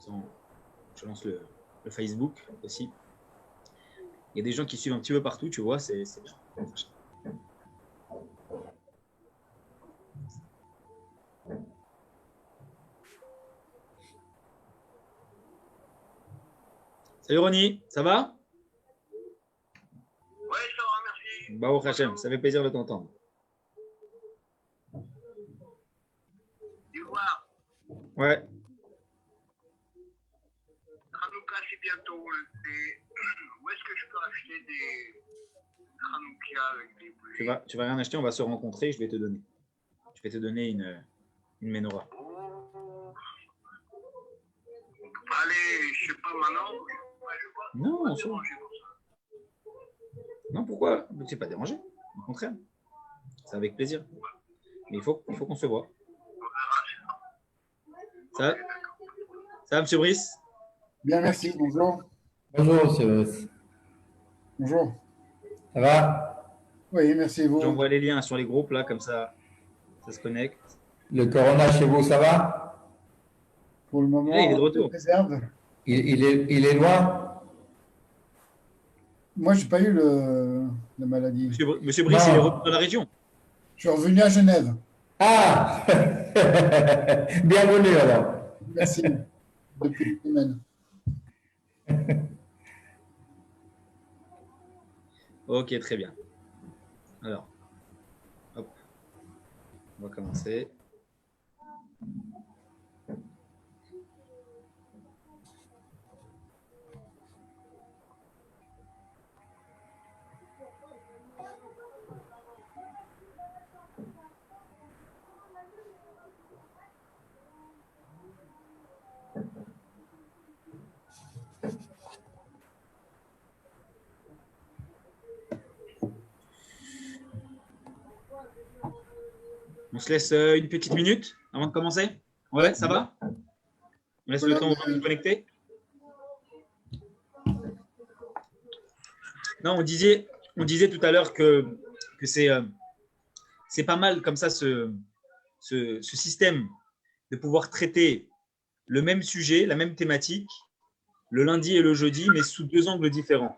Je lance le Facebook aussi. Il y a des gens qui suivent un petit peu partout, tu vois, c'est bien. Salut Ronnie, ça va? Ouais, ça va, merci. Baruch Hashem, ça fait plaisir de t'entendre. Ivoire, Ouais. Hanouka, c'est bientôt. Où est-ce que je peux acheter des Hanouka avec des bougies? Tu vas rien acheter, on va se rencontrer, je vais te donner. Je vais te donner une menorah. Oh. On peut pas aller, je sais pas maintenant. Non, c'est bon. Non, pourquoi? C'est pas dérangé, au contraire. C'est avec plaisir. Mais il faut qu'on se voit. Ça va, monsieur Brice? Bien, merci. Bonjour. Bonjour, monsieur. Bonjour. Ça va? Oui, merci vous. J'envoie les liens sur les groupes, là, comme ça se connecte. Le corona chez vous, ça va? Pour le moment, Là, il est de retour. Préserve. Il est loin? Moi, j'ai pas eu la maladie. Monsieur Brice, Non. il est revenu dans la région. Je suis revenu à Genève. Ah! Bienvenue alors. Merci. Depuis une semaine. Ok, très bien. Alors, hop, on va commencer. On se laisse une petite minute avant de commencer? Ouais, ça va? On laisse le temps de se connecter? Non, on disait tout à l'heure que c'est pas mal comme ça ce système de pouvoir traiter le même sujet, la même thématique, le lundi et le jeudi, mais sous deux angles différents.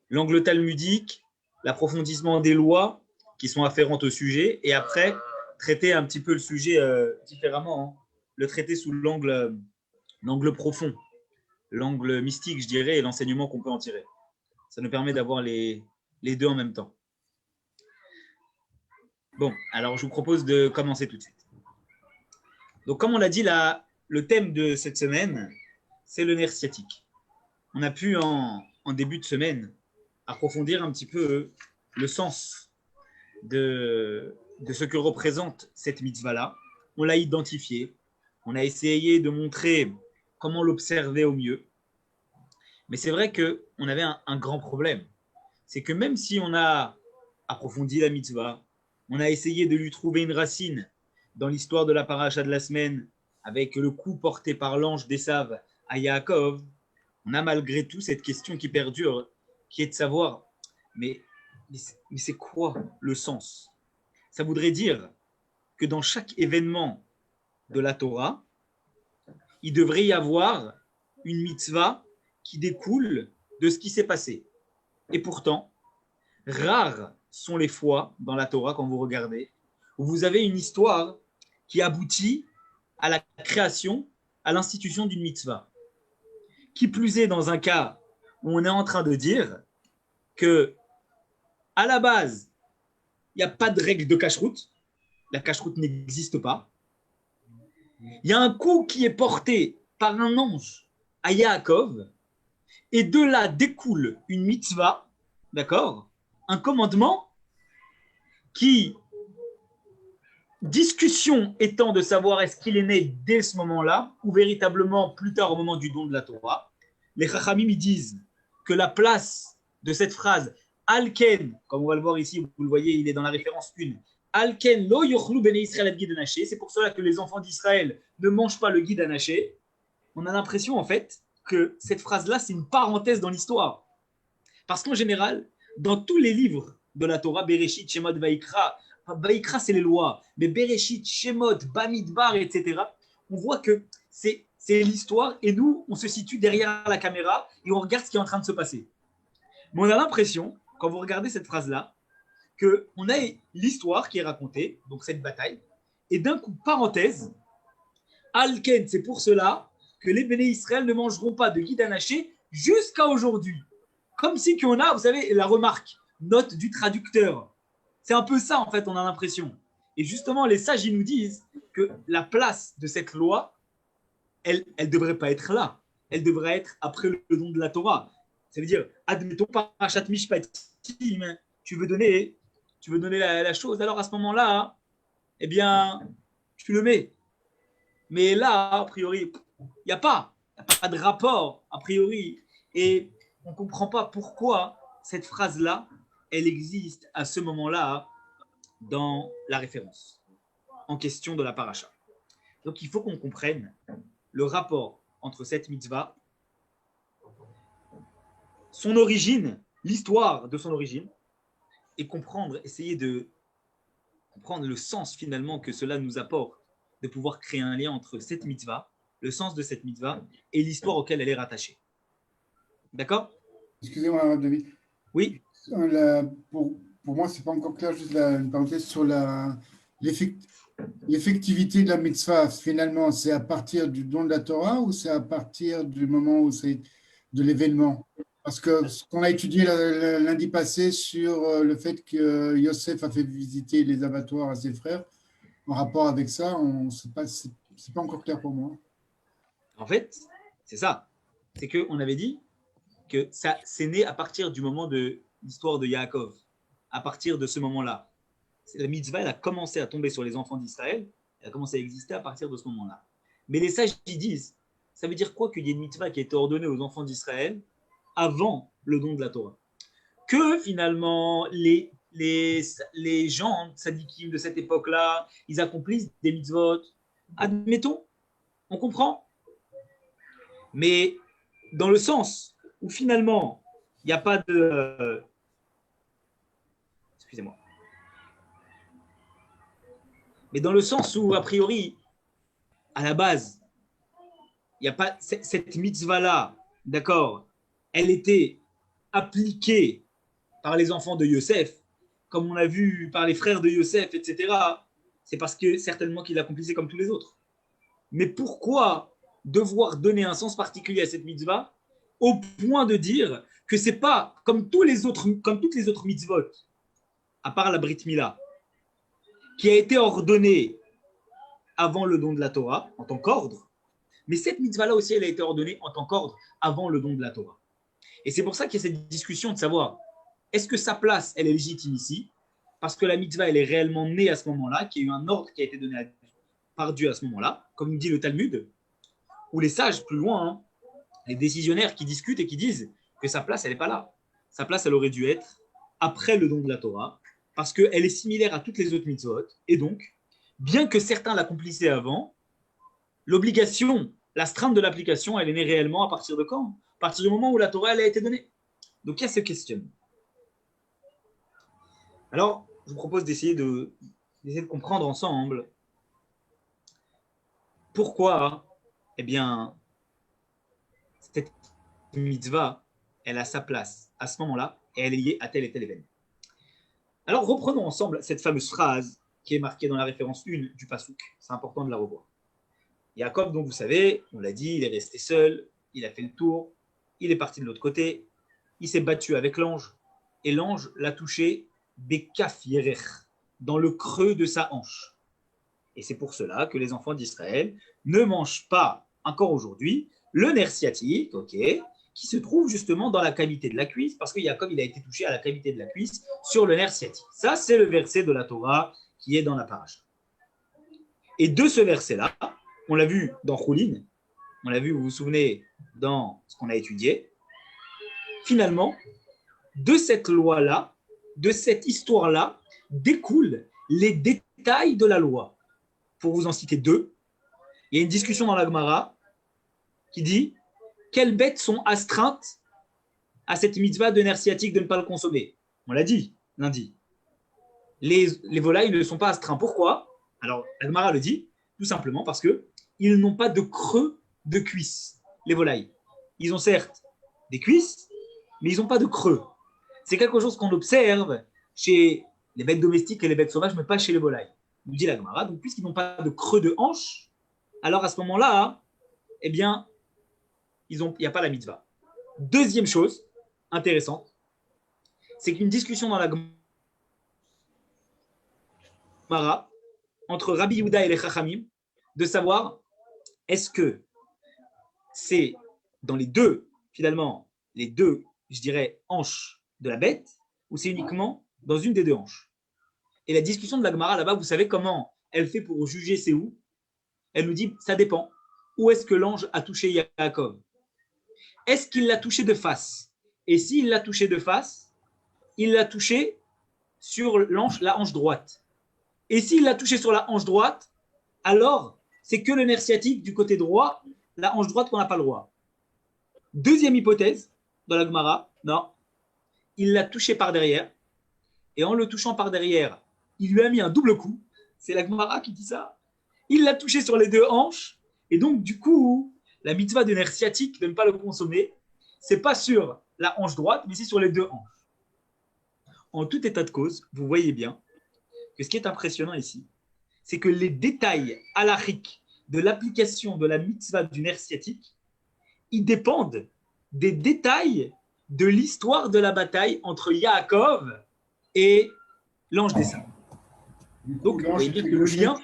L'angle talmudique, l'approfondissement des lois qui sont afférentes au sujet, et après, traiter un petit peu le sujet différemment, hein. Le traiter sous l'angle profond, l'angle mystique, je dirais, et l'enseignement qu'on peut en tirer. Ça nous permet d'avoir les deux en même temps. Bon, alors je vous propose de commencer tout de suite. Donc, comme on l'a dit, le thème de cette semaine, c'est le nerf sciatique. On a pu, en début de semaine, approfondir un petit peu le sens de ce que représente cette mitzvah-là. On l'a identifié, on a essayé de montrer comment l'observer au mieux. Mais c'est vrai qu'on avait un grand problème. C'est que même si on a approfondi la mitzvah, on a essayé de lui trouver une racine dans l'histoire de la paracha de la semaine, avec le coup porté par l'ange d'Esav à Yaakov, on a malgré tout cette question qui perdure, qui est de savoir, mais c'est quoi le sens? Ça voudrait dire que dans chaque événement de la Torah, il devrait y avoir une mitzvah qui découle de ce qui s'est passé. Et pourtant, rares sont les fois dans la Torah, quand vous regardez, où vous avez une histoire qui aboutit à la création, à l'institution d'une mitzvah. Qui plus est dans un cas où on est en train de dire que, à la base, il n'y a pas de règle de cache-route, la cache-route n'existe pas. Il y a un coup qui est porté par un ange à Yaakov, et de là découle une mitzvah, d'accord, un commandement qui, discussion étant de savoir est-ce qu'il est né dès ce moment-là ou véritablement plus tard au moment du don de la Torah, les Chachamim disent que la place de cette phrase Alken, comme on va le voir ici, vous le voyez, il est dans la référence 1, Alken lo yochlu bnei Israël ad guid anaché, c'est pour cela que les enfants d'Israël ne mangent pas le guid anaché. On a l'impression en fait que cette phrase-là, c'est une parenthèse dans l'histoire. Parce qu'en général, dans tous les livres de la Torah, Bereshit, Shemot, Vaikra, c'est les lois, mais Bereshit, Shemot, Bamidbar, etc., on voit que c'est c'est l'histoire et nous, on se situe derrière la caméra et on regarde ce qui est en train de se passer. Mais on a l'impression, quand vous regardez cette phrase-là, qu'on a l'histoire qui est racontée, donc cette bataille, et d'un coup, parenthèse, Alken, c'est pour cela que les Béné Israël ne mangeront pas de guide anaché jusqu'à aujourd'hui. Comme si qu'on a, vous savez, la remarque, note du traducteur. C'est un peu ça, en fait, on a l'impression. Et justement, les sages, ils nous disent que la place de cette loi, elle ne devrait pas être là. Elle devrait être après le don de la Torah. Ça veut dire, admettons, Parashat Mishpatim, tu veux donner la chose, alors à ce moment-là, eh bien, tu le mets. Mais là, a priori, il n'y a pas de rapport, a priori. Et on ne comprend pas pourquoi cette phrase-là, elle existe à ce moment-là dans la référence en question de la paracha. Donc, il faut qu'on comprenne le rapport entre cette mitzvah, son origine, l'histoire de son origine, et essayer de comprendre le sens finalement que cela nous apporte, de pouvoir créer un lien entre cette mitzvah, le sens de cette mitzvah, et l'histoire auquel elle est rattachée. D'accord? Excusez-moi, David. Oui. Pour moi, c'est pas encore clair, juste une parenthèse sur l'effectivité de la mitzvah. Finalement, c'est à partir du don de la Torah ou c'est à partir du moment où c'est de l'événement? Parce que ce qu'on a étudié lundi passé sur le fait que Yosef a fait visiter les abattoirs à ses frères, en rapport avec ça, c'est pas encore clair pour moi. En fait, c'est ça. C'est qu'on avait dit que ça, c'est né à partir du moment de l'histoire de Yaakov. À partir de ce moment-là. La mitzvah, elle a commencé à tomber sur les enfants d'Israël. Elle a commencé à exister à partir de ce moment-là. Mais les sages ils disent, ça veut dire quoi qu'il y ait une mitzvah qui a été ordonnée aux enfants d'Israël avant le don de la Torah? Que finalement, les gens tzadikim de cette époque-là, ils accomplissent des mitzvot. Admettons, on comprend. Mais dans le sens où finalement, il n'y a pas de... excusez-moi. Mais dans le sens où, a priori, à la base, il n'y a pas cette mitzvah-là, d'accord, elle était appliquée par les enfants de Yosef, comme on a vu par les frères de Yosef, etc. C'est parce que certainement qu'il l'accomplissaient comme tous les autres. Mais pourquoi devoir donner un sens particulier à cette mitzvah au point de dire que c'est pas comme toutes les autres mitzvot, à part la Brit Mila, qui a été ordonnée avant le don de la Torah en tant qu'ordre, mais cette mitzvah-là aussi, elle a été ordonnée en tant qu'ordre avant le don de la Torah. Et c'est pour ça qu'il y a cette discussion de savoir est-ce que sa place, elle est légitime ici, parce que la mitzvah, elle est réellement née à ce moment-là, qu'il y a eu un ordre qui a été donné par Dieu à ce moment-là, comme nous dit le Talmud, ou les sages plus loin, hein, les décisionnaires qui discutent et qui disent que sa place, elle n'est pas là. Sa place, elle aurait dû être après le don de la Torah, parce qu'elle est similaire à toutes les autres mitzvot, et donc, bien que certains l'accomplissaient avant, l'obligation, l'astreinte de l'application, elle est née réellement à partir de quand? À partir du moment où la Torah elle a été donnée. Donc il y a ce questionnement. Alors, je vous propose d'essayer de comprendre ensemble pourquoi, eh bien, cette mitzvah, elle a sa place à ce moment-là et elle est liée à tel et tel événement. Alors, reprenons ensemble cette fameuse phrase qui est marquée dans la référence 1 du Passouk. C'est important de la revoir. Jacob, donc vous savez, on l'a dit, il est resté seul, il a fait le tour, il est parti de l'autre côté, il s'est battu avec l'ange, et l'ange l'a touché Bekaf Yerech, dans le creux de sa hanche. Et c'est pour cela que les enfants d'Israël ne mangent pas, encore aujourd'hui, le nerf sciatique, qui se trouve justement dans la cavité de la cuisse, parce que Jacob il a été touché à la cavité de la cuisse sur le nerf sciatique. Ça, c'est le verset de la Torah qui est dans la paracha. Et de ce verset-là, on l'a vu dans Choulin, on l'a vu, vous vous souvenez, dans ce qu'on a étudié, finalement, de cette loi-là, de cette histoire-là, découlent les détails de la loi. Pour vous en citer deux, il y a une discussion dans la Gemara qui dit quelles bêtes sont astreintes à cette mitzvah de nerf sciatique de ne pas le consommer. On l'a dit lundi. Les volailles ne sont pas astreints. Pourquoi? Alors, la Gemara le dit tout simplement parce qu'ils n'ont pas de creux de cuisses, les volailles. Ils ont certes des cuisses, mais ils n'ont pas de creux. C'est quelque chose qu'on observe chez les bêtes domestiques et les bêtes sauvages, mais pas chez les volailles. Nous dit la Gemara. Donc, puisqu'ils n'ont pas de creux de hanche, alors à ce moment-là, eh bien, il n'y a pas la mitzvah. Deuxième chose intéressante, c'est qu'une discussion dans la Gemara entre Rabbi Yehuda et les Chachamim, de savoir est-ce que c'est dans les deux, finalement, les deux, je dirais, hanches de la bête, ou c'est uniquement dans une des deux hanches. Et la discussion de la Gemara là-bas, vous savez comment elle fait pour juger c'est où? Elle nous dit, ça dépend. Où est-ce que l'ange a touché Yaakov? Est-ce qu'il l'a touché de face? Et s'il l'a touché de face, il l'a touché sur la hanche droite. Et s'il l'a touché sur la hanche droite, alors c'est que le nerf sciatique du côté droit, la hanche droite qu'on n'a pas le droit. Deuxième hypothèse, dans la Gemara, non, il l'a touché par derrière, et en le touchant par derrière, il lui a mis un double coup, c'est la Gemara qui dit ça, il l'a touché sur les deux hanches, et donc du coup, la mitzvah de nerf sciatique de ne pas le consommer, c'est pas sur la hanche droite, mais c'est sur les deux hanches. En tout état de cause, vous voyez bien que ce qui est impressionnant ici, c'est que les détails halachiques de l'application de la mitzvah du nerf sciatique, ils dépendent des détails de l'histoire de la bataille entre Yaakov et l'ange des saints. Donc, vous voyez bien que le lien,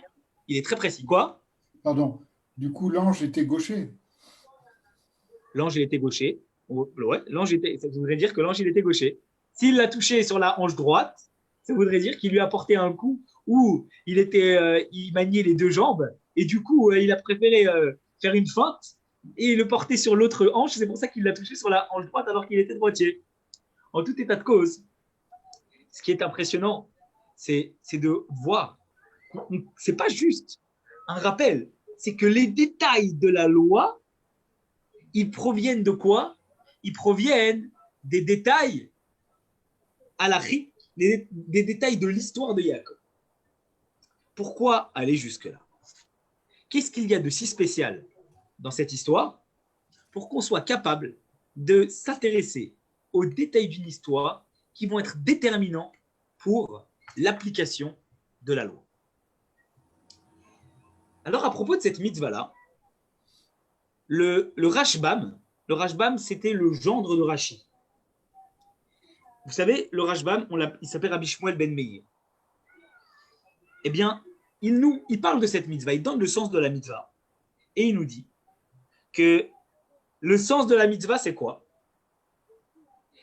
il est très précis. Quoi? Pardon. Du coup, l'ange était gaucher. L'ange, il était gaucher. Ouais, ça voudrait dire que l'ange, il était gaucher. S'il l'a touché sur la hanche droite, ça voudrait dire qu'il lui a porté un coup où il maniait les deux jambes et du coup, il a préféré faire une feinte et le porter sur l'autre hanche. C'est pour ça qu'il l'a touché sur la hanche droite alors qu'il était droitier. En tout état de cause, ce qui est impressionnant, c'est de voir. C'est pas juste un rappel, c'est que les détails de la loi, ils proviennent de quoi? Ils proviennent des détails halachiques, des détails de l'histoire de Yaakov. Pourquoi aller jusque-là? Qu'est-ce qu'il y a de si spécial dans cette histoire pour qu'on soit capable de s'intéresser aux détails d'une histoire qui vont être déterminants pour l'application de la loi? Alors, à propos de cette mitzvah-là, le Rashbam, c'était le gendre de Rashi. Vous savez, le Rashbam, il s'appelle Rabbi Shmuel ben Meir. Eh bien, il parle de cette mitzvah, il donne le sens de la mitzvah. Et il nous dit que le sens de la mitzvah, c'est quoi?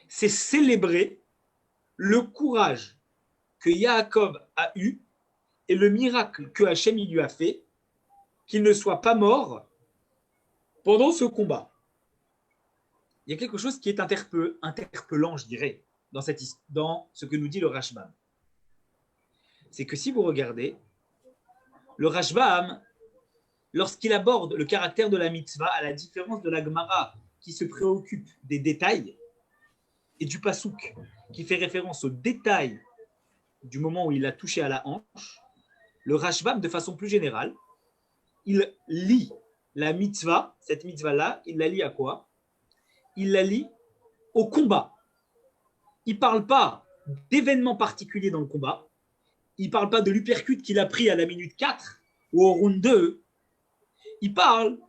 C'est célébrer le courage que Yaakov a eu et le miracle que Hachem il lui a fait, qu'il ne soit pas mort pendant ce combat. Il y a quelque chose qui est interpellant, je dirais, dans ce que nous dit le Rashbam. C'est que si vous regardez, le Rashbam, lorsqu'il aborde le caractère de la mitzvah, à la différence de la Gemara qui se préoccupe des détails, et du Passouk qui fait référence aux détails du moment où il a touché à la hanche, le Rashbam, de façon plus générale, il lie la mitzvah, cette mitzvah-là, il la lie à quoi? Il la lie au combat. Il ne parle pas d'événements particuliers dans le combat. Il ne parle pas de l'uppercut qu'il a pris à la minute 4 ou au round 2. Il parle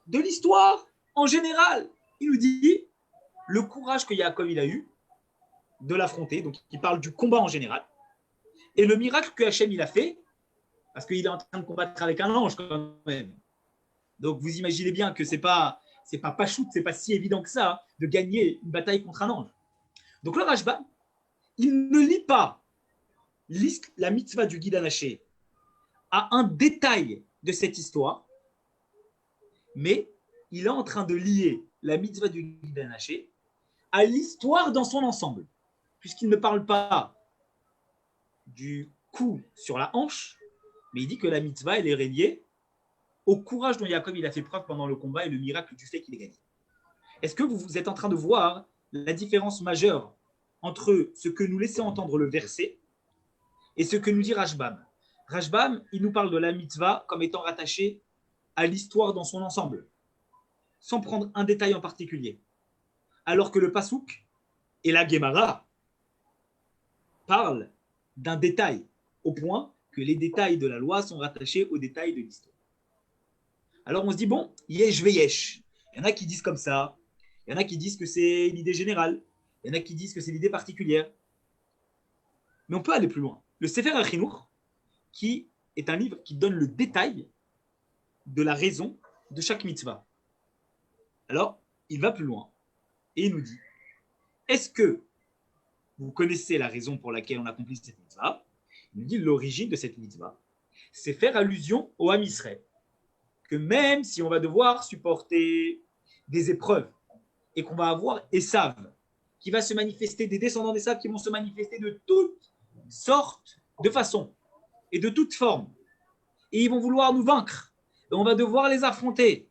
de l'histoire en général. Il nous dit le courage que Yaakov il a eu de l'affronter. Donc, il parle du combat en général. Et le miracle que Hachem il a fait, parce qu'il est en train de combattre avec un ange quand même. Donc, vous imaginez bien que c'est pas pachout, c'est pas si évident que ça de gagner une bataille contre un ange. Donc, le Rashbam, il ne lit pas la mitzvah du Guidan Haché à un détail de cette histoire, mais il est en train de lier la mitzvah du Guidan Haché à l'histoire dans son ensemble, puisqu'il ne parle pas du coup sur la hanche, mais il dit que la mitzvah, elle est reliée au courage dont Yaakov il a fait preuve pendant le combat et le miracle du fait qu'il ait gagné. Est-ce que vous êtes en train de voir la différence majeure entre ce que nous laissait entendre le verset et ce que nous dit Rashbam? Rashbam, il nous parle de la mitzvah comme étant rattachée à l'histoire dans son ensemble. sans prendre un détail en particulier. Alors que le Passouk et la Gemara parlent d'un détail, au point que les détails de la loi sont rattachés aux détails de l'histoire. Alors on se dit, bon, yesh veyesh. Il y en a qui disent comme ça, il y en a qui disent que c'est l'idée générale, il y en a qui disent que c'est l'idée particulière. Mais on peut aller plus loin. Le Sefer HaChinuch, qui est un livre qui donne le détail de la raison de chaque mitzvah. Alors, il va plus loin et il nous dit, est-ce que vous connaissez la raison pour laquelle on accomplit cette mitzvah? Il nous dit l'origine de cette mitzvah, c'est faire allusion au Ham Israël. Que même si on va devoir supporter des épreuves et qu'on va avoir Esav qui va se manifester, des descendants d'Esav qui vont se manifester de toutes sortes de façons et de toutes formes, et ils vont vouloir nous vaincre, et on va devoir les affronter.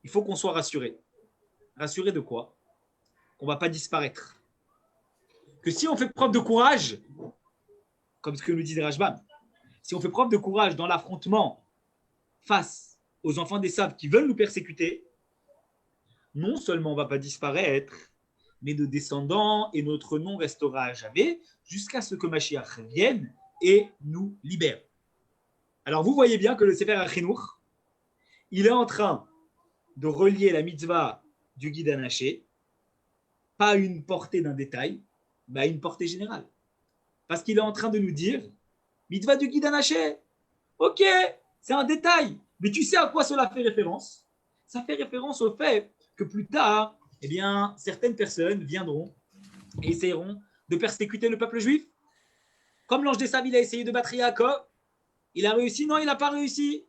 Il faut qu'on soit rassuré. Rassuré de quoi? Qu'on ne va pas disparaître. Que si on fait preuve de courage, comme ce que nous disait Rashbam, si on fait preuve de courage dans l'affrontement face aux enfants d'Esav qui veulent nous persécuter, non seulement on ne va pas disparaître, mais nos descendants et notre nom restera à jamais jusqu'à ce que Mashiach vienne et nous libère. Alors vous voyez bien que le Sefer HaChinuch, il est en train de relier la mitzvah du Guide Anaché, pas à une portée d'un détail, mais à une portée générale. Parce qu'il est en train de nous dire, mitzvah du Guide Anaché, ok, c'est un détail, mais tu sais à quoi cela fait référence? Ça fait référence au fait que plus tard, eh bien, certaines personnes viendront et essaieront de persécuter le peuple juif. Comme l'ange d'Esav, il a essayé de battre Yaakov, il a réussi? Non, il n'a pas réussi.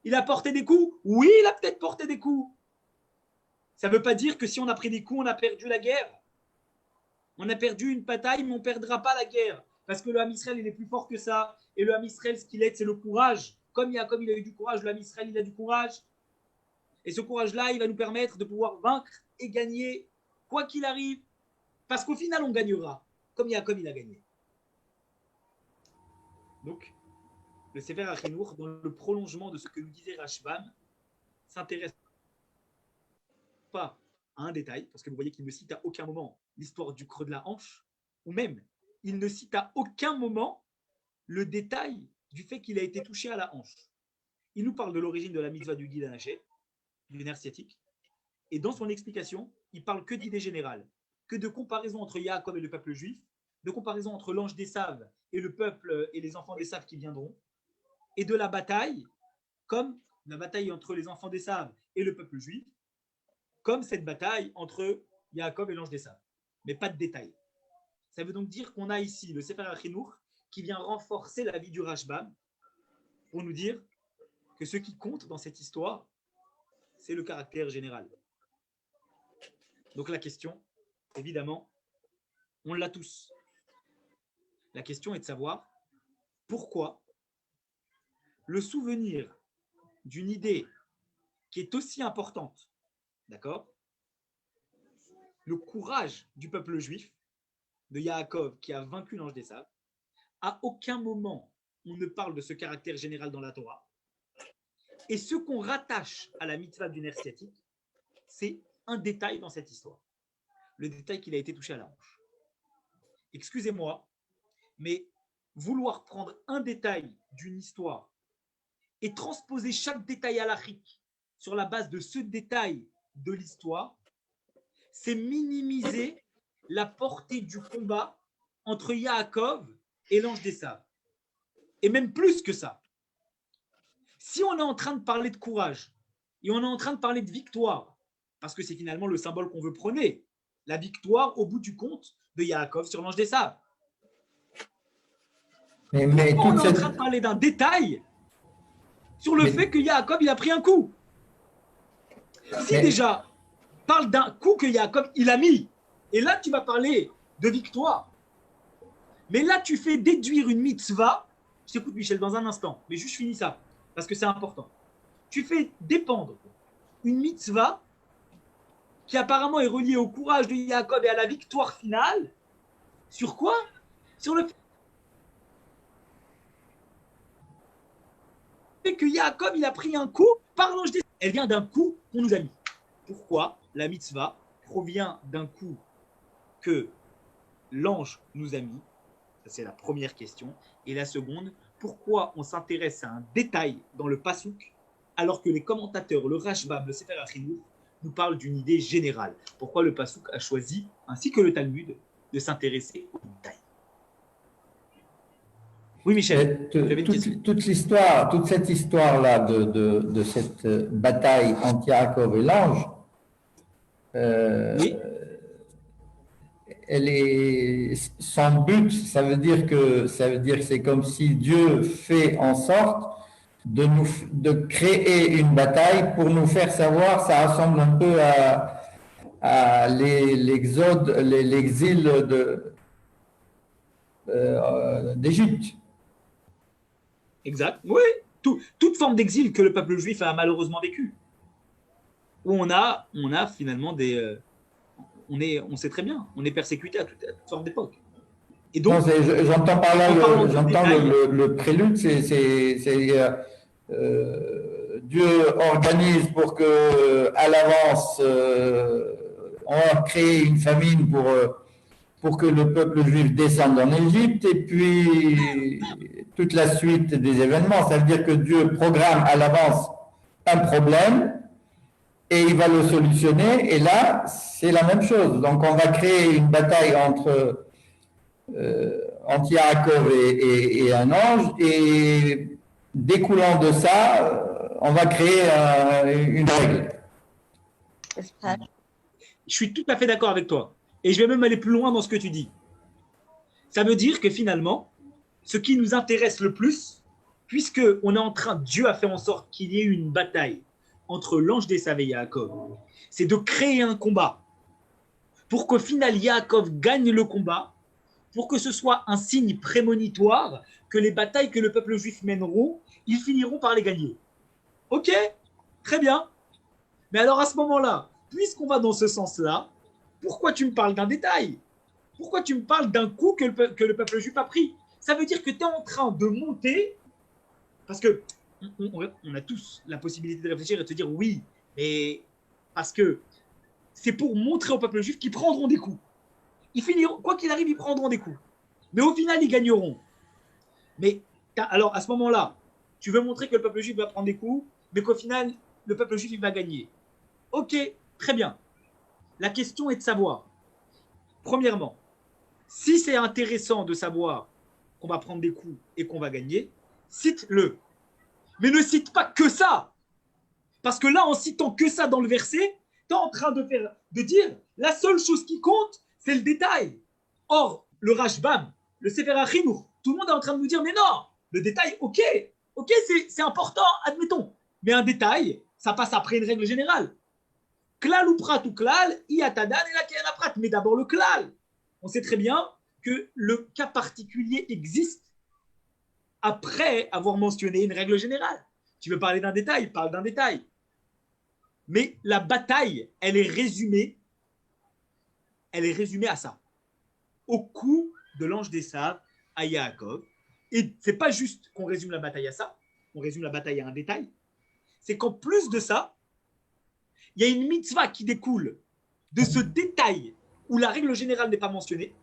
Il a porté des coups? Oui, il a peut-être porté des coups. Ça ne veut pas dire que si on a pris des coups, on a perdu la guerre. On a perdu une bataille, mais on ne perdra pas la guerre. Parce que le Ham Israël, il est plus fort que ça. Et le Ham Israël, ce qu'il est, c'est le courage. Comme Yaakov, il a eu du courage, le Ham Israël, il a du courage. Et ce courage-là, il va nous permettre de pouvoir vaincre et gagner, quoi qu'il arrive. Parce qu'au final, on gagnera. Comme Yaakov, il a gagné. Donc, le Sefer HaChinuch, dans le prolongement de ce que nous disait Rashbam, s'intéresse pas à un détail, parce que vous voyez qu'il ne cite à aucun moment l'histoire du creux de la hanche, ou même, il ne cite à aucun moment le détail du fait qu'il a été touché à la hanche. Il nous parle de l'origine de la mitzvah du Guide Anaché, du nerf sciatique, et dans son explication, il parle que d'idées générales, que de comparaison entre Yaakov et le peuple juif, de comparaison entre l'ange d'Esav et le peuple et les enfants d'Esav qui viendront, et de la bataille, comme la bataille entre les enfants d'Esav et le peuple juif, comme cette bataille entre Yaakov et l'ange d'Esav. Mais pas de détails. Ça veut donc dire qu'on a ici le Sefer HaChinuch qui vient renforcer la vie du Rashbam pour nous dire que ce qui compte dans cette histoire, c'est le caractère général. Donc la question, évidemment, on l'a tous. La question est de savoir pourquoi le souvenir d'une idée qui est aussi importante, d'accord? Le courage du peuple juif, de Yaakov qui a vaincu l'ange d'Esav, à aucun moment on ne parle de ce caractère général dans la Torah. Et ce qu'on rattache à la mitzvah du nerf sciatique, c'est un détail dans cette histoire. Le détail qu'il a été touché à la hanche. Excusez-moi, mais vouloir prendre un détail d'une histoire et transposer chaque détail halachique sur la base de ce détail de l'histoire, c'est minimiser la portée du combat entre Yaakov et l'ange d'Esav. Et même plus que ça. Si on est en train de parler de courage et on est en train de parler de victoire, parce que c'est finalement le symbole qu'on veut prôner, la victoire au bout du compte de Yaakov sur l'ange d'Esav. Mais On est en train de parler d'un détail sur le fait que Yaakov, il a pris un coup. Si déjà, parle d'un coup que Yaakov, il a mis, et là, tu vas parler de victoire. Mais là, tu fais déduire une mitzvah. Je t'écoute, Michel, dans un instant, mais juste finis ça, parce que c'est important. Tu fais dépendre une mitzvah qui apparemment est reliée au courage de Yaakov et à la victoire finale. Sur quoi? Sur le fait que Yaakov, il a pris un coup par l'ange d'Esav. Elle vient d'un coup qu'on nous a mis. Pourquoi la mitzvah provient d'un coup que l'ange nous a mis? Ça, c'est la première question. Et la seconde, pourquoi on s'intéresse à un détail dans le Passouk alors que les commentateurs, le Rashbam, le Sefer HaChinuch, nous parlent d'une idée générale? Pourquoi le Passouk a choisi, ainsi que le Talmud, de s'intéresser au détail? Oui, Michel, tu avais une question. Toute cette histoire-là de cette bataille entre Yaakov et l'ange, Oui, elle est sans but. Ça veut dire que c'est comme si Dieu fait en sorte de créer une bataille pour nous faire savoir. Ça ressemble un peu à l'exil d'Égypte. exact. Oui, toute forme d'exil que le peuple juif a malheureusement vécu. Où on a finalement des... on sait très bien, on est persécuté à toute forme d'époque. Et donc, Non, j'entends par là, en parlant de j'entends détails, le prélude, Dieu organise pour que à l'avance on va créer une famine pour que le peuple juif descende en Égypte, et puis toute la suite des événements. Ça veut dire que Dieu programme à l'avance un problème et il va le solutionner, et là c'est la même chose. Donc on va créer une bataille entre Yaakov et un ange, et découlant de ça, on va créer une règle. je suis tout à fait d'accord avec toi. Et je vais même aller plus loin dans ce que tu dis. Ça veut dire que finalement, ce qui nous intéresse le plus, puisque on est en train, Dieu a fait en sorte qu'il y ait une bataille entre l'ange d'Esav et Yaakov, c'est de créer un combat pour qu'au final Yaakov gagne le combat, pour que ce soit un signe prémonitoire que les batailles que le peuple juif mèneront, ils finiront par les gagner. Ok, très bien. Mais alors à ce moment-là, puisqu'on va dans ce sens-là, pourquoi tu me parles d'un détail? Pourquoi tu me parles d'un coup que le peuple juif a pris? Ça veut dire que tu es en train de monter, parce que on a tous la possibilité de réfléchir et de se dire oui, mais parce que c'est pour montrer au peuple juif qu'ils prendront des coups. Ils finiront, quoi qu'il arrive, ils prendront des coups. Mais au final, ils gagneront. Mais alors, à ce moment-là, tu veux montrer que le peuple juif va prendre des coups, mais qu'au final, le peuple juif il va gagner. Ok, très bien. La question est de savoir, premièrement, si c'est intéressant de savoir qu'on va prendre des coups et qu'on va gagner, cite-le. Mais ne cite pas que ça. Parce que là, en citant que ça dans le verset, tu es en train de dire la seule chose qui compte, c'est le détail. Or, le Rashbam, le Sefer HaChinuch, tout le monde est en train de nous dire mais non, le détail, ok, c'est important, admettons. Mais un détail, ça passe après une règle générale. Klal ou prat ou klal, iatadan et la keren prat. Mais d'abord le klal. On sait très bien que le cas particulier existe après avoir mentionné une règle générale. Tu veux parler d'un détail, parle d'un détail. Mais la bataille, elle est résumée à ça. Au coup de l'ange d'Esav à Yaakov. Et c'est pas juste qu'on résume la bataille à ça, on résume la bataille à un détail. C'est qu'en plus de ça, il y a une mitzvah qui découle de ce détail où la règle générale n'est pas mentionnée.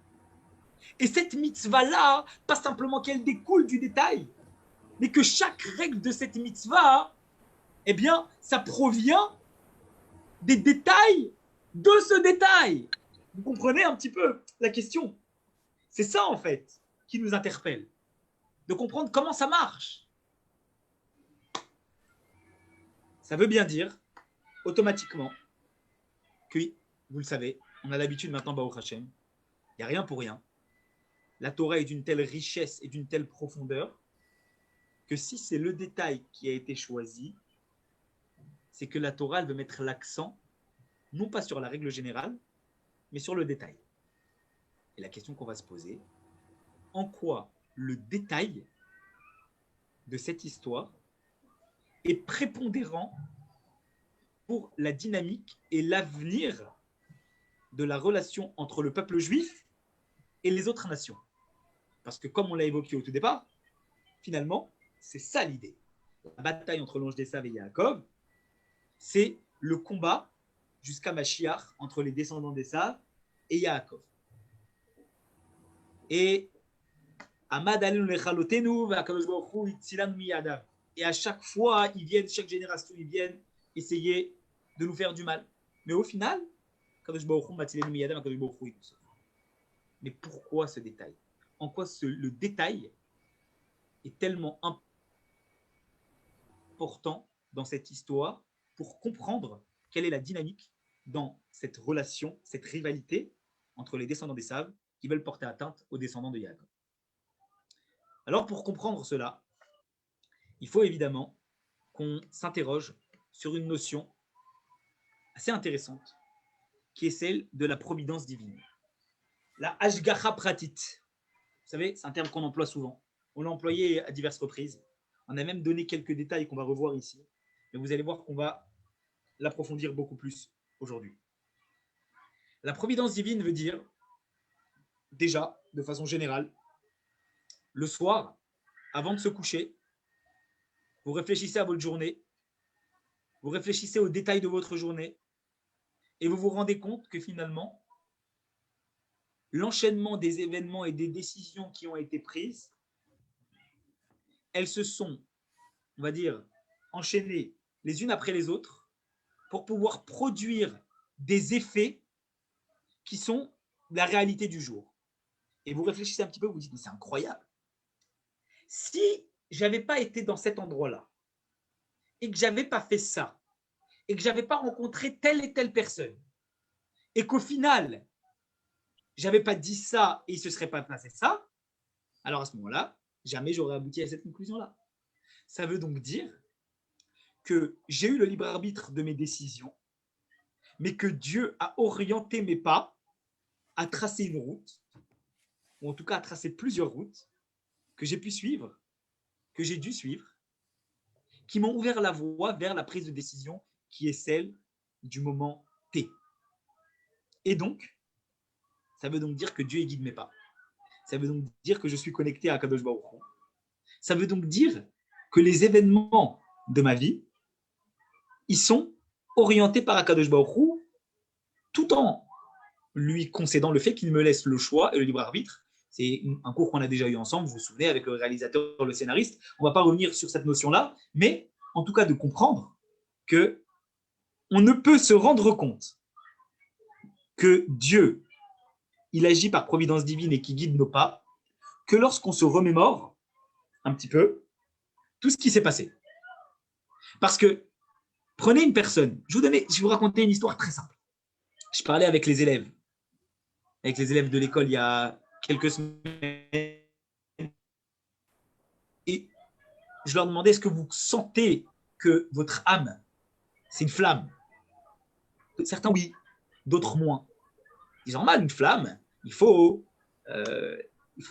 Et cette mitzvah-là, pas simplement qu'elle découle du détail, mais que chaque règle de cette mitzvah, eh bien, ça provient des détails de ce détail. Vous comprenez un petit peu la question? C'est ça, en fait, qui nous interpelle. De comprendre comment ça marche. Ça veut bien dire, automatiquement, que, vous le savez, on a l'habitude maintenant, Baruch Hashem, il n'y a rien pour rien. La Torah est d'une telle richesse et d'une telle profondeur que si c'est le détail qui a été choisi, c'est que la Torah elle veut mettre l'accent, non pas sur la règle générale, mais sur le détail. Et la question qu'on va se poser, en quoi le détail de cette histoire est prépondérant pour la dynamique et l'avenir de la relation entre le peuple juif et les autres nations. Parce que comme on l'a évoqué au tout départ, finalement, c'est ça l'idée. La bataille entre l'ange d'Esav et Yaakov, c'est le combat jusqu'à Mashiach entre les descendants d'Esav et Yaakov. Et Amad alenu lechalotenu ve'akadosh baruch hu itzilan miyadav. Et à chaque fois, chaque génération, ils viennent essayer de nous faire du mal. Mais au final, Akadosh baruch hu matzilenu miyadav, Akadosh baruch hu. Mais pourquoi ce détail? En quoi le détail est tellement important dans cette histoire pour comprendre quelle est la dynamique dans cette relation, cette rivalité entre les descendants d'Esav qui veulent porter atteinte aux descendants de Yaakov. Alors pour comprendre cela, il faut évidemment qu'on s'interroge sur une notion assez intéressante qui est celle de la providence divine. La Hashgacha Pratit. Vous savez, c'est un terme qu'on emploie souvent. On l'a employé à diverses reprises. On a même donné quelques détails qu'on va revoir ici. Mais vous allez voir qu'on va l'approfondir beaucoup plus aujourd'hui. La providence divine veut dire, déjà, de façon générale, le soir, avant de se coucher, vous réfléchissez à votre journée, vous réfléchissez aux détails de votre journée, et vous vous rendez compte que finalement, l'enchaînement des événements et des décisions qui ont été prises, elles se sont, on va dire, enchaînées les unes après les autres pour pouvoir produire des effets qui sont la réalité du jour. Et vous réfléchissez un petit peu, vous vous dites, mais c'est incroyable. Si je n'avais pas été dans cet endroit-là, et que je n'avais pas fait ça, et que je n'avais pas rencontré telle et telle personne, et qu'au final, je n'avais pas dit ça et il ne se serait pas passé ça, alors à ce moment-là, jamais j'aurais abouti à cette conclusion-là. Ça veut donc dire que j'ai eu le libre arbitre de mes décisions, mais que Dieu a orienté mes pas, a tracé une route, ou en tout cas a tracé plusieurs routes, que j'ai pu suivre, que j'ai dû suivre, qui m'ont ouvert la voie vers la prise de décision qui est celle du moment T. Et donc, ça veut donc dire que Dieu guide mes pas. Ça veut donc dire que je suis connecté à Kadosh Baruch Hu. Ça veut donc dire que les événements de ma vie, ils sont orientés par Akadosh Baruch Hu, tout en lui concédant le fait qu'il me laisse le choix et le libre arbitre. C'est un cours qu'on a déjà eu ensemble, vous vous souvenez, avec le réalisateur, le scénariste. On ne va pas revenir sur cette notion-là, mais en tout cas de comprendre que on ne peut se rendre compte que Dieu, il agit par providence divine et qui guide nos pas, que lorsqu'on se remémore un petit peu tout ce qui s'est passé. Parce que, prenez une personne, je vais vous raconter une histoire très simple. Je parlais avec les élèves de l'école il y a quelques semaines, et je leur demandais, est-ce que vous sentez que votre âme, c'est une flamme? Certains oui, d'autres moins. C'est normal, une flamme, il faut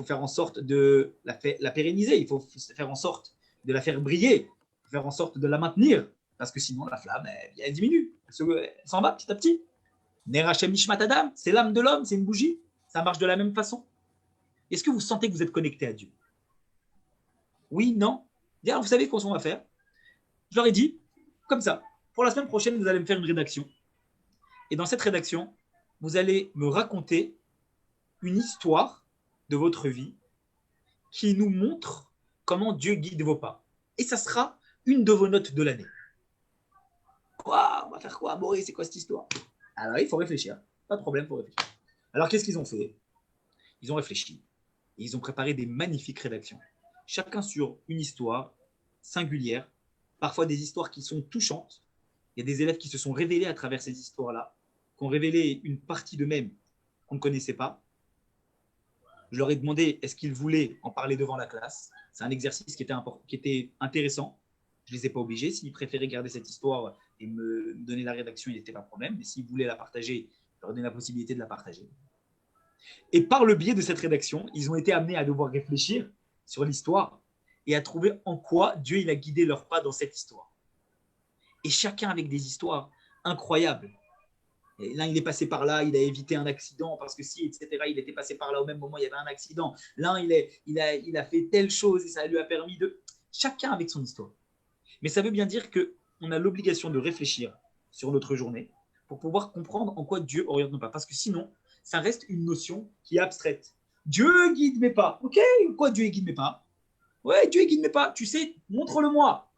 faire en sorte de la pérenniser, il faut faire en sorte de la faire briller, faire en sorte de la maintenir, parce que sinon la flamme, elle diminue, elle s'en va petit à petit. Ner Hashem Nishmat Adam, c'est l'âme de l'homme, c'est une bougie, ça marche de la même façon. Est-ce que vous sentez que vous êtes connecté à Dieu? Oui, non? Bien, vous savez qu'on va faire. Je leur ai dit, comme ça, pour la semaine prochaine, vous allez me faire une rédaction. Et dans cette rédaction, vous allez me raconter une histoire de votre vie qui nous montre comment Dieu guide vos pas. Et ça sera une de vos notes de l'année. Quoi? On va faire quoi, Boris? C'est quoi cette histoire? Alors, il faut réfléchir. Pas de problème, il faut réfléchir. Alors, qu'est-ce qu'ils ont fait? Ils ont réfléchi. Et ils ont préparé des magnifiques rédactions. Chacun sur une histoire singulière, parfois des histoires qui sont touchantes. Il y a des élèves qui se sont révélés à travers ces histoires-là, qui ont révélé une partie d'eux-mêmes qu'on ne connaissait pas. Je leur ai demandé est-ce qu'ils voulaient en parler devant la classe. C'est un exercice qui était intéressant. Je ne les ai pas obligés. S'ils préféraient garder cette histoire et me donner la rédaction, il n'était pas de problème. Mais s'ils voulaient la partager, je leur ai donné la possibilité de la partager. Et par le biais de cette rédaction, ils ont été amenés à devoir réfléchir sur l'histoire et à trouver en quoi Dieu il a guidé leurs pas dans cette histoire. Et chacun avec des histoires incroyables. Et l'un, il est passé par là, il a évité un accident parce que si, etc. Il était passé par là au même moment, il y avait un accident. L'un, il a fait telle chose et ça lui a permis de… Chacun avec son histoire. Mais ça veut bien dire qu'on a l'obligation de réfléchir sur notre journée pour pouvoir comprendre en quoi Dieu oriente nos pas. Parce que sinon, ça reste une notion qui est abstraite. Dieu guide mes pas. Ok, quoi Dieu guide mes pas? Ouais, Dieu guide mes pas. Tu sais, montre-le-moi.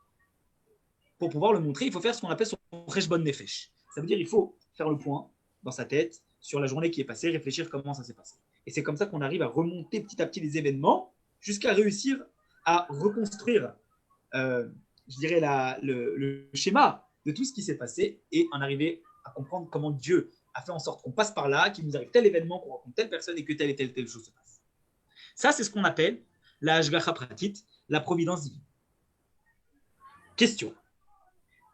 Pour pouvoir le montrer, il faut faire ce qu'on appelle son Cheshbon Nefesh. Ça veut dire qu'il faut faire le point dans sa tête sur la journée qui est passée, réfléchir comment ça s'est passé. Et c'est comme ça qu'on arrive à remonter petit à petit les événements jusqu'à réussir à reconstruire, je dirais, le schéma de tout ce qui s'est passé et en arriver à comprendre comment Dieu a fait en sorte qu'on passe par là, qu'il nous arrive tel événement, qu'on rencontre telle personne et que telle et telle chose se passe. Ça, c'est ce qu'on appelle la Hashgacha Pratit, la providence divine. Question.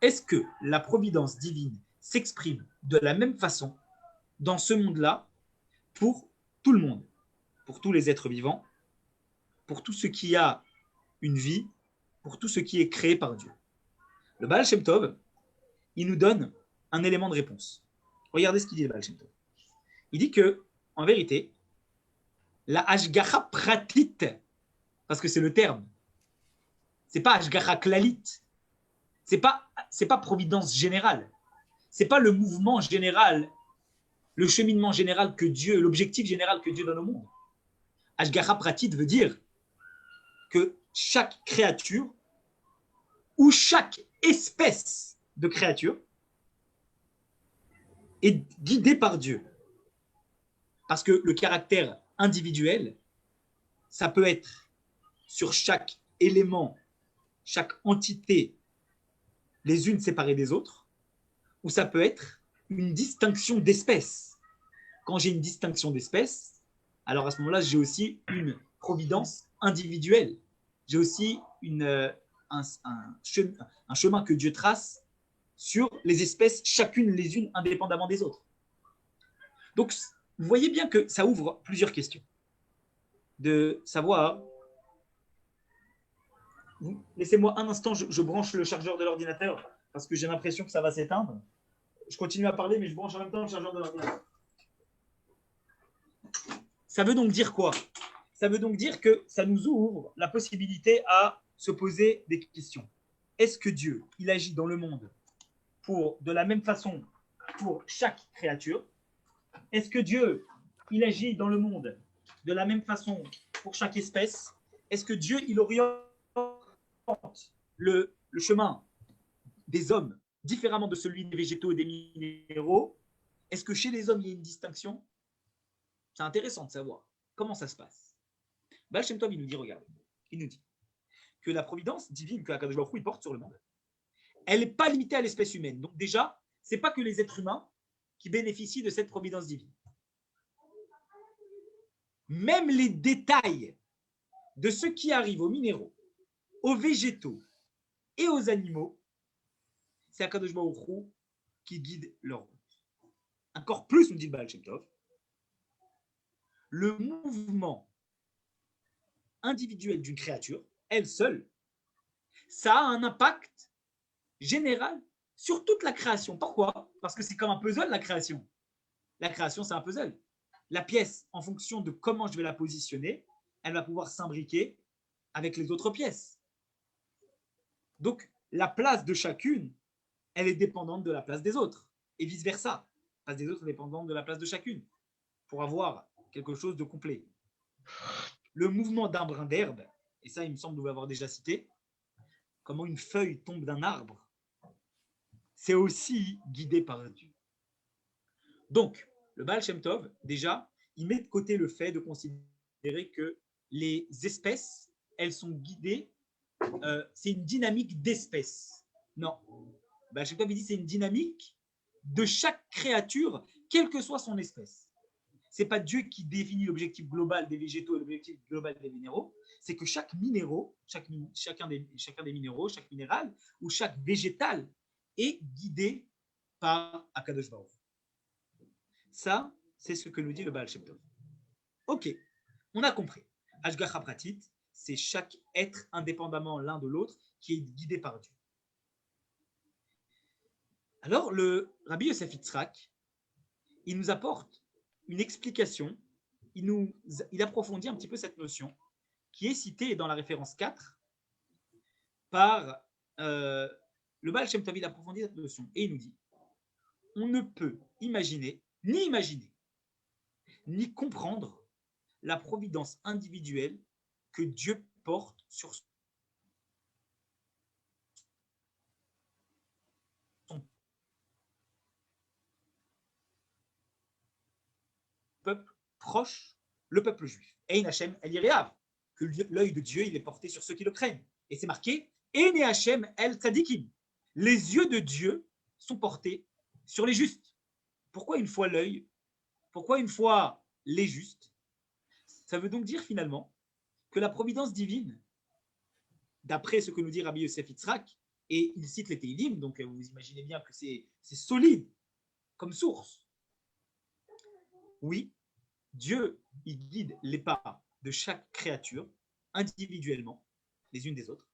Est-ce que la providence divine s'exprime de la même façon dans ce monde-là pour tout le monde, pour tous les êtres vivants, pour tout ce qui a une vie, pour tout ce qui est créé par Dieu? Le Baal Shem Tov, il nous donne un élément de réponse. Regardez ce qu'il dit, le Baal Shem Tov. Il dit que, en vérité, la Hashgacha Pratit, parce que c'est le terme, c'est pas Hashgacha Klalit, c'est pas providence générale, c'est pas le mouvement général, le cheminement général que Dieu, l'objectif général que Dieu donne au monde. Hashgacha Pratit veut dire que chaque créature ou chaque espèce de créature est guidée par Dieu. Parce que le caractère individuel, ça peut être sur chaque élément, chaque entité, les unes séparées des autres, ou ça peut être une distinction d'espèces. Quand j'ai une distinction d'espèces, alors à ce moment-là, j'ai aussi une providence individuelle. J'ai aussi un chemin que Dieu trace sur les espèces, chacune les unes indépendamment des autres. Donc, vous voyez bien que ça ouvre plusieurs questions. De savoir, laissez-moi un instant, je branche le chargeur de l'ordinateur parce que j'ai l'impression que ça va s'éteindre. Je continue à parler, mais je branche en même temps le chargeur de l'ordinateur. Ça veut donc dire quoi? Ça veut donc dire que ça nous ouvre la possibilité à se poser des questions. Est-ce que Dieu, il agit dans le monde de la même façon pour chaque créature? Est-ce que Dieu, il agit dans le monde de la même façon pour chaque espèce? Est-ce que Dieu, il oriente le chemin des hommes différemment de celui des végétaux et des minéraux? Est-ce que chez les hommes, il y a une distinction? C'est intéressant de savoir comment ça se passe. Baal Shem Tov, il nous dit, regarde, il nous dit que la providence divine que Akadosh Baruch Hu, il porte sur le monde, elle n'est pas limitée à l'espèce humaine. Donc déjà, ce n'est pas que les êtres humains qui bénéficient de cette providence divine. Même les détails de ce qui arrive aux minéraux, aux végétaux et aux animaux, c'est Akadosh Baruch Hu qui guide leur route. Encore plus, nous dit le Baal Shem Tov, le mouvement individuel d'une créature, elle seule, ça a un impact général sur toute la création. Pourquoi? Parce que c'est comme un puzzle, la création. La création, c'est un puzzle. La pièce, en fonction de comment je vais la positionner, elle va pouvoir s'imbriquer avec les autres pièces. Donc, la place de chacune, elle est dépendante de la place des autres. Et vice-versa. La place des autres est dépendante de la place de chacune. Pour avoir quelque chose de complet. Le mouvement d'un brin d'herbe, et ça, il me semble vous l'avoir déjà cité, comment une feuille tombe d'un arbre, c'est aussi guidé par Dieu. Donc, le Baal Shem Tov, déjà, il met de côté le fait de considérer que les espèces, elles sont guidées, c'est une dynamique d'espèces. Non. Le Baal Shem Tov, il dit c'est une dynamique de chaque créature, quelle que soit son espèce. Ce n'est pas Dieu qui définit l'objectif global des végétaux et l'objectif global des minéraux, c'est que chaque minéraux, chacun des minéraux, chaque minéral ou chaque végétal est guidé par Akadosh Baruch Hu. Ça, c'est ce que nous dit le Baal Shem Tov. Ok, on a compris. Hashgacha Pratit, c'est chaque être indépendamment l'un de l'autre qui est guidé par Dieu. Alors, le Rabbi Yosef Yitzhak, il nous apporte une explication, il approfondit un petit peu cette notion qui est citée dans la référence 4 par le Baal Shem Tov. Il approfondit cette notion et il nous dit on ne peut imaginer, ni comprendre la providence individuelle que Dieu porte sur son peuple proche, le peuple juif. Ein Hashem el Yireav, que l'œil de Dieu il est porté sur ceux qui le craignent. Et c'est marqué Ein Hashem el Tzadikim. Les yeux de Dieu sont portés sur les justes. Pourquoi une fois l'œil? Pourquoi une fois les justes? Ça veut donc dire finalement que la providence divine, d'après ce que nous dit Rabbi Yosef Yitzhak, et il cite les Teilim, donc vous imaginez bien que c'est solide comme source. Oui, Dieu, il guide les pas de chaque créature individuellement, les unes des autres,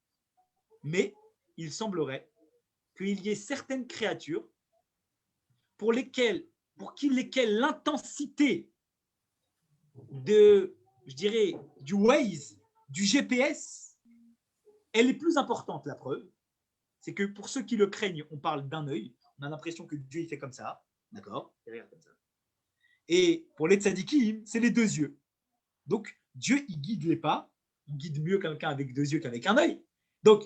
mais il semblerait qu'il y ait certaines créatures pour lesquelles l'intensité de, je dirais, du Waze, du GPS, elle est plus importante. La preuve, c'est que pour ceux qui le craignent, on parle d'un œil. On a l'impression que Dieu il fait comme ça, d'accord? Comme ça. Et pour les tzadikim, c'est les deux yeux. Donc, Dieu, il guide les pas. On guide mieux quelqu'un avec deux yeux qu'avec un œil. Donc,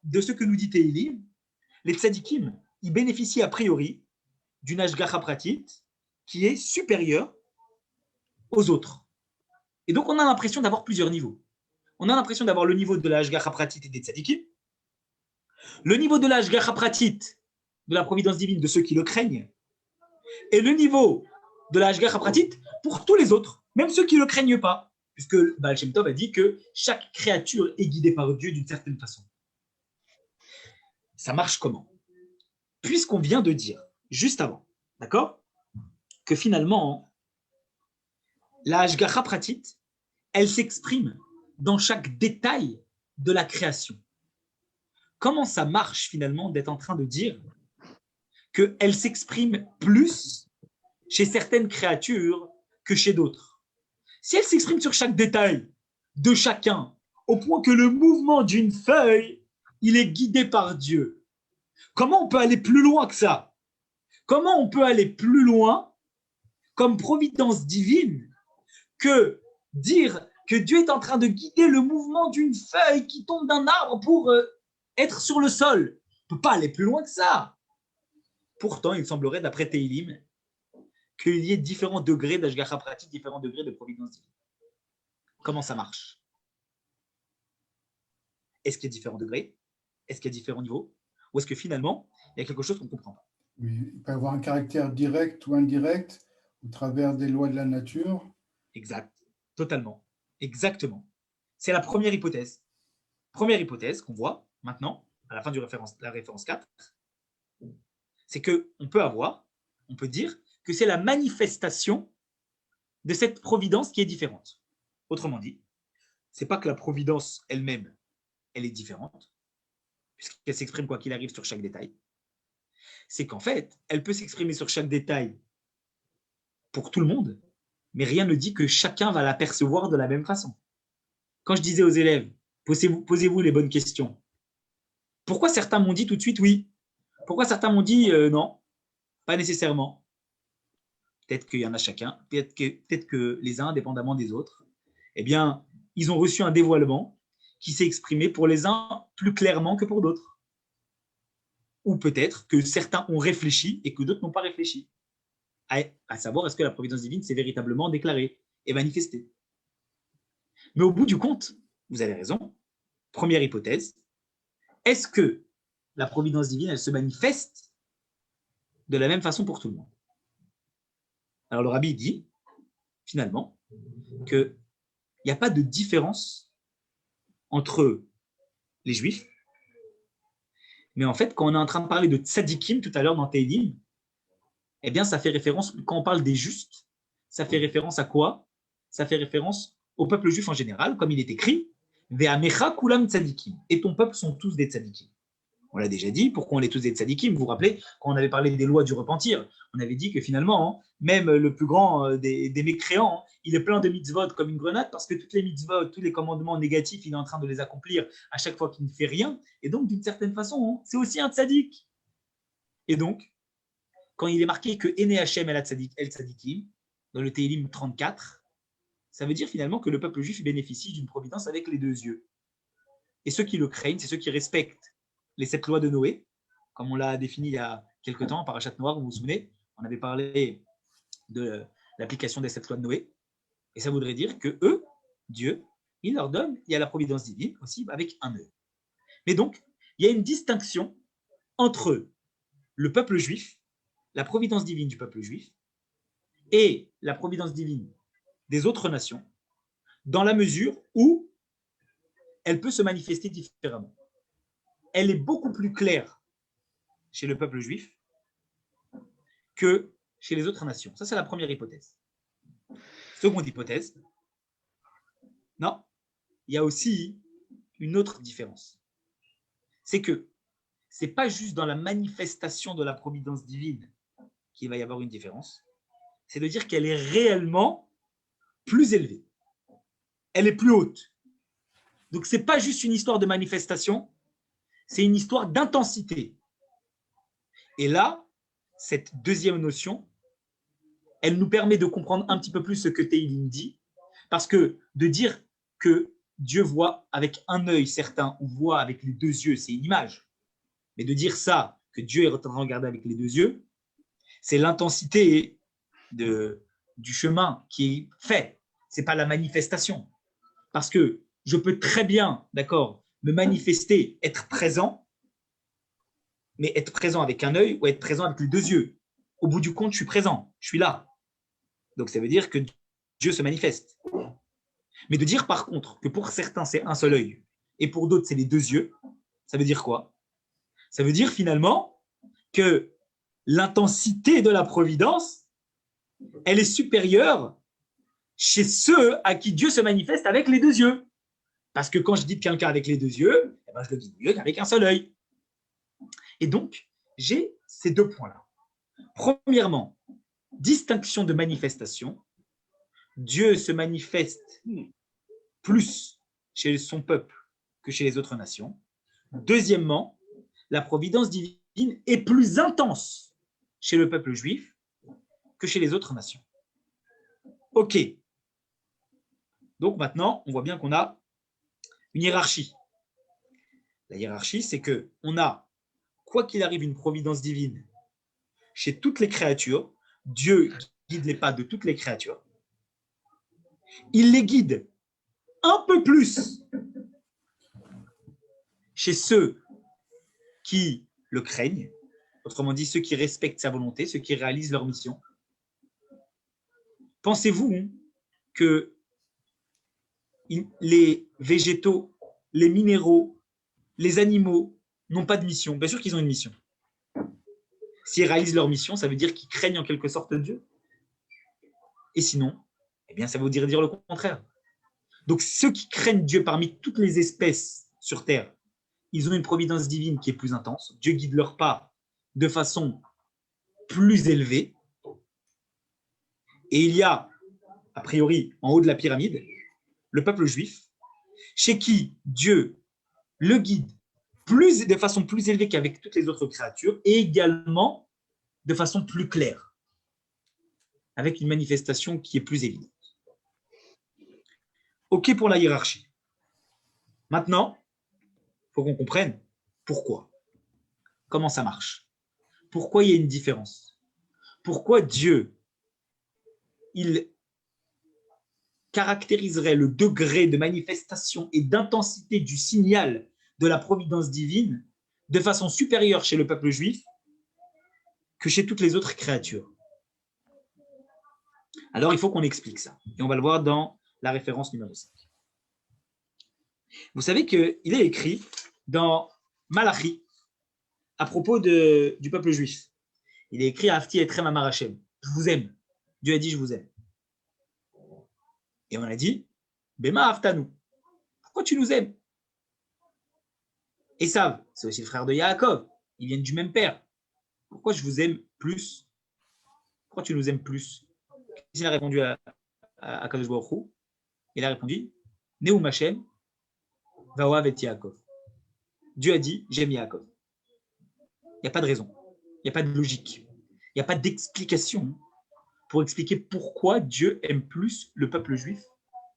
de ce que nous dit Teilim, les tzadikim, ils bénéficient a priori d'une hashgacha pratit qui est supérieure aux autres. Et donc, on a l'impression d'avoir plusieurs niveaux. On a l'impression d'avoir le niveau de la hashgacha pratit et des tzadikim, le niveau de la hashgacha pratit de la providence divine de ceux qui le craignent, et le niveau de la hashgacha pratit pour tous les autres, même ceux qui ne le craignent pas, puisque Baal Shem Tov a dit que chaque créature est guidée par Dieu d'une certaine façon. Ça marche comment? Puisqu'on vient de dire, juste avant, d'accord, que finalement, la hashgacha pratit, elle s'exprime dans chaque détail de la création. Comment ça marche finalement d'être en train de dire qu'elle s'exprime plus chez certaines créatures que chez d'autres? Si elle s'exprime sur chaque détail de chacun, au point que le mouvement d'une feuille, il est guidé par Dieu, comment on peut aller plus loin que ça? Comment on peut aller plus loin comme providence divine que dire que Dieu est en train de guider le mouvement d'une feuille qui tombe d'un arbre pour être sur le sol? On ne peut pas aller plus loin que ça. Pourtant, il semblerait, d'après Teilim, qu'il y ait différents degrés d'Hashgacha pratique, différents degrés de providence divine. Comment ça marche? Est-ce qu'il y a différents degrés? Est-ce qu'il y a différents niveaux? Ou est-ce que finalement, il y a quelque chose qu'on ne comprend pas? Oui, il peut y avoir un caractère direct ou indirect au travers des lois de la nature. Exact, totalement, exactement. C'est la première hypothèse. Première hypothèse qu'on voit maintenant, à la fin de la référence 4, c'est qu'on peut dire que c'est la manifestation de cette providence qui est différente. Autrement dit, ce n'est pas que la providence elle-même, elle est différente, puisqu'elle s'exprime quoi qu'il arrive sur chaque détail. C'est qu'en fait, elle peut s'exprimer sur chaque détail pour tout le monde, mais rien ne dit que chacun va la percevoir de la même façon. Quand je disais aux élèves, posez-vous les bonnes questions. Pourquoi certains m'ont dit tout de suite oui? Pourquoi certains m'ont dit non? Pas nécessairement. Peut-être qu'il y en a chacun, peut-être que les uns, dépendamment des autres, eh bien, ils ont reçu un dévoilement qui s'est exprimé pour les uns plus clairement que pour d'autres. Ou peut-être que certains ont réfléchi et que d'autres n'ont pas réfléchi. À savoir, est-ce que la providence divine s'est véritablement déclarée et manifestée? Mais au bout du compte, vous avez raison, première hypothèse, est-ce que la providence divine, elle se manifeste de la même façon pour tout le monde? Alors le rabbi dit, finalement, qu'il n'y a pas de différence entre les juifs, mais en fait, quand on est en train de parler de tzadikim tout à l'heure dans Teilim, eh bien, ça fait référence, quand on parle des justes, ça fait référence à quoi? Ça fait référence au peuple juif en général, comme il est écrit, Ve'amecha kulam tzadikim, et ton peuple sont tous des tzadikim. On l'a déjà dit, pourquoi on est tous des tzadikim? Vous vous rappelez, quand on avait parlé des lois du repentir, on avait dit que finalement, même le plus grand des mécréants, il est plein de mitzvot comme une grenade, parce que toutes les mitzvot, tous les commandements négatifs, il est en train de les accomplir à chaque fois qu'il ne fait rien, et donc d'une certaine façon, c'est aussi un tzadik. Et donc, quand il est marqué que Ene Hashem El Tzadikim, dans le Tehillim 34, ça veut dire finalement que le peuple juif bénéficie d'une providence avec les deux yeux. Et ceux qui le craignent, c'est ceux qui respectent les 7 lois de Noé, comme on l'a défini il y a quelques temps, par Parashat Noir, vous vous souvenez, on avait parlé de l'application des 7 lois de Noé. Et ça voudrait dire que eux, Dieu, il leur donne, il y a la providence divine aussi avec un œil. Mais donc, il y a une distinction entre le peuple juif, la providence divine du peuple juif, et la providence divine des autres nations, dans la mesure où elle peut se manifester différemment. Elle est beaucoup plus claire chez le peuple juif que chez les autres nations. Ça, c'est la première hypothèse. Seconde hypothèse, non, il y a aussi une autre différence. C'est que ce n'est pas juste dans la manifestation de la providence divine qu'il va y avoir une différence, c'est de dire qu'elle est réellement plus élevée. Elle est plus haute. Donc, ce n'est pas juste une histoire de manifestation, c'est une histoire d'intensité. Et là, cette deuxième notion, elle nous permet de comprendre un petit peu plus ce que Tehillim dit, parce que de dire que Dieu voit avec un œil certain ou voit avec les deux yeux, c'est une image. Mais de dire ça, que Dieu est en train de regarder avec les deux yeux, c'est l'intensité du chemin qui est fait. Ce n'est pas la manifestation. Parce que je peux très bien, d'accord, me manifester, être présent, mais être présent avec un œil ou être présent avec les deux yeux. Au bout du compte, je suis présent, je suis là. Donc ça veut dire que Dieu se manifeste. Mais de dire par contre que pour certains c'est un seul œil et pour d'autres c'est les deux yeux, ça veut dire quoi? Ça veut dire finalement que l'intensité de la providence, elle est supérieure chez ceux à qui Dieu se manifeste avec les deux yeux. Parce que quand je dis quelqu'un avec les deux yeux, eh ben je le dis mieux qu'avec un seul œil. Et donc, j'ai ces deux points-là. Premièrement, distinction de manifestation. Dieu se manifeste plus chez son peuple que chez les autres nations. Deuxièmement, la providence divine est plus intense chez le peuple juif que chez les autres nations. Ok. Donc maintenant, on voit bien qu'on a une hiérarchie. La hiérarchie, c'est qu'on a, quoi qu'il arrive, une providence divine chez toutes les créatures. Dieu guide les pas de toutes les créatures. Il les guide un peu plus chez ceux qui le craignent, autrement dit, ceux qui respectent sa volonté, ceux qui réalisent leur mission. Pensez-vous que les végétaux, les minéraux, les animaux n'ont pas de mission? Bien sûr qu'ils ont une mission. S'ils réalisent leur mission, ça veut dire qu'ils craignent en quelque sorte Dieu. Et sinon, eh bien, ça veut dire le contraire. Donc, ceux qui craignent Dieu parmi toutes les espèces sur Terre, ils ont une providence divine qui est plus intense. Dieu guide leurs pas de façon plus élevée. Et il y a, a priori, en haut de la pyramide, le peuple juif, chez qui Dieu le guide de façon plus élevée qu'avec toutes les autres créatures, et également de façon plus claire, avec une manifestation qui est plus évidente. OK pour la hiérarchie. Maintenant, il faut qu'on comprenne pourquoi. Comment ça marche? Pourquoi il y a une différence? Pourquoi Dieu, il caractériserait le degré de manifestation et d'intensité du signal de la providence divine de façon supérieure chez le peuple juif que chez toutes les autres créatures? Alors, il faut qu'on explique ça. Et on va le voir dans la référence numéro 5. Vous savez qu'il est écrit dans Malachi à propos du peuple juif. Il est écrit à Afti Etrem Amar Hashem. Je vous aime. Dieu a dit je vous aime. Et on a dit Bema Aftanu. Pourquoi tu nous aimes? Esav, c'est aussi le frère de Yaakov. Ils viennent du même père. Pourquoi je vous aime plus? Pourquoi tu nous aimes plus? Il a répondu à Kadosh Baruch Hu. Il a répondu Neum Hashem Vaoav et Yaakov. Dieu a dit j'aime Yaakov. Il n'y a pas de raison. Il n'y a pas de logique. Il n'y a pas d'explication pour expliquer pourquoi Dieu aime plus le peuple juif,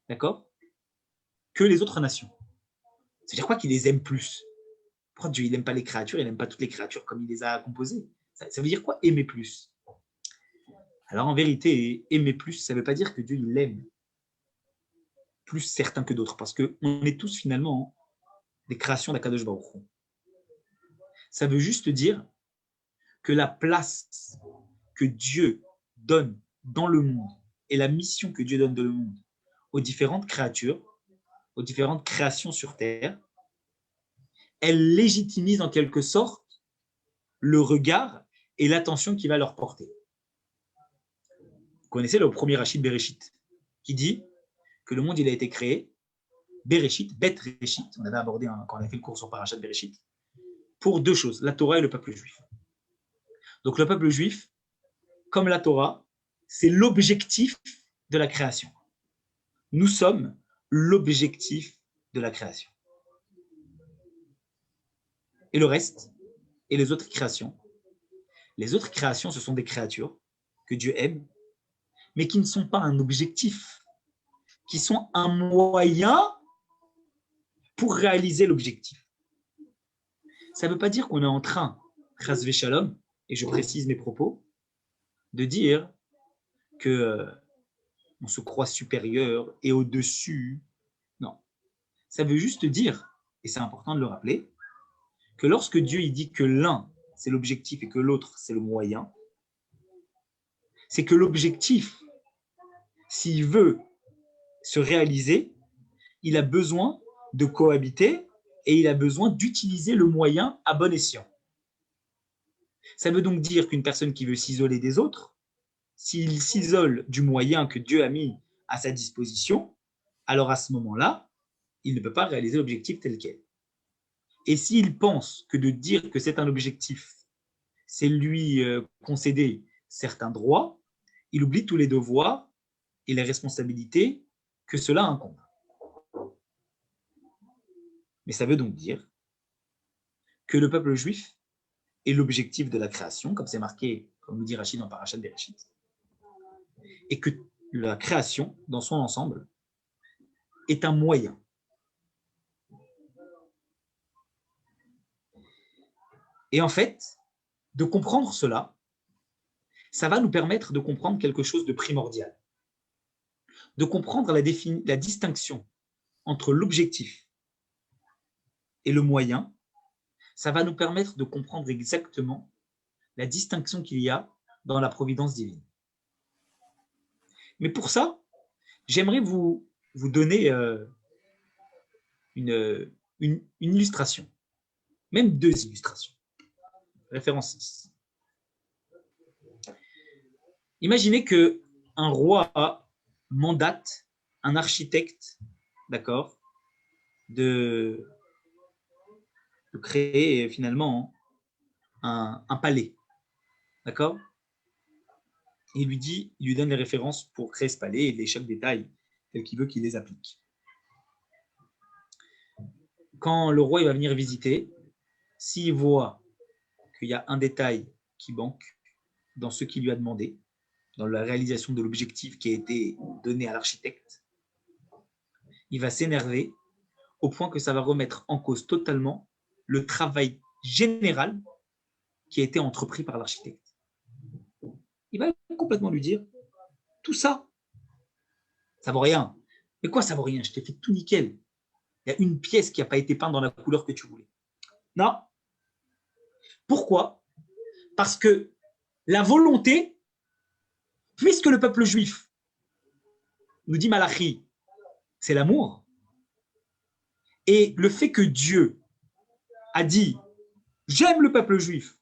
d'accord, que les autres nations. C'est-à-dire quoi qu'il les aime plus? Pourquoi Dieu n'aime pas les créatures, il n'aime pas toutes les créatures comme il les a composées? Ça veut dire quoi aimer plus? Alors en vérité, aimer plus, ça ne veut pas dire que Dieu il aime plus certains que d'autres, parce qu'on est tous finalement des créations d'Akadosh Baruch Hu. Ça veut juste dire que la place que Dieu donne dans le monde et la mission que Dieu donne dans le monde aux différentes créatures, aux différentes créations sur Terre, elle légitimise en quelque sorte le regard et l'attention qu'il va leur porter. Vous connaissez le premier Rachid Bereshit, qui dit que le monde il a été créé, Bereshit, Bet Reshit, on avait abordé quand on a fait le cours sur Parashat Bereshit, pour deux choses, la Torah et le peuple juif. Donc le peuple juif, comme la Torah, c'est l'objectif de la création. Nous sommes l'objectif de la création. Et le reste, et les autres créations, ce sont des créatures que Dieu aime, mais qui ne sont pas un objectif, qui sont un moyen pour réaliser l'objectif. Ça ne veut pas dire qu'on est en train, chas v'shalom, et je précise mes propos, de dire que on se croit supérieur et au-dessus. Non. Ça veut juste dire, et c'est important de le rappeler, que lorsque Dieu il dit que l'un, c'est l'objectif et que l'autre, c'est le moyen, c'est que l'objectif, s'il veut se réaliser, il a besoin de cohabiter et il a besoin d'utiliser le moyen à bon escient. Ça veut donc dire qu'une personne qui veut s'isoler des autres, s'il s'isole du moyen que Dieu a mis à sa disposition, alors à ce moment-là, il ne peut pas réaliser l'objectif tel quel. Et s'il pense que de dire que c'est un objectif, c'est lui concéder certains droits, il oublie tous les devoirs et les responsabilités que cela incombe. Mais ça veut donc dire que le peuple juif est l'objectif de la création, comme c'est marqué, comme nous dit Rachid dans Parashat Bereshit, et que la création, dans son ensemble, est un moyen. Et en fait, de comprendre cela, ça va nous permettre de comprendre quelque chose de primordial, de comprendre la distinction entre l'objectif et le moyen. Ça va nous permettre de comprendre exactement la distinction qu'il y a dans la providence divine. Mais pour ça, j'aimerais vous donner une illustration, même deux illustrations. Référence 6. Imaginez qu'un roi mandate un architecte, d'accord, de créer finalement un palais, d'accord. Il lui donne les références pour créer ce palais et chaque détail tel qu'il veut qu'il les applique. Quand le roi il va venir visiter, s'il voit qu'il y a un détail qui manque dans ce qu'il lui a demandé, dans la réalisation de l'objectif qui a été donné à l'architecte, il va s'énerver au point que ça va remettre en cause totalement le travail général qui a été entrepris par l'architecte. Il va complètement lui dire, tout ça, ça vaut rien. Mais quoi, ça vaut rien? Je t'ai fait tout nickel. Il y a une pièce qui n'a pas été peinte dans la couleur que tu voulais. Non. Pourquoi? Parce que la volonté, puisque le peuple juif, nous dit Malachi, c'est l'amour, et le fait que Dieu a dit, j'aime le peuple juif,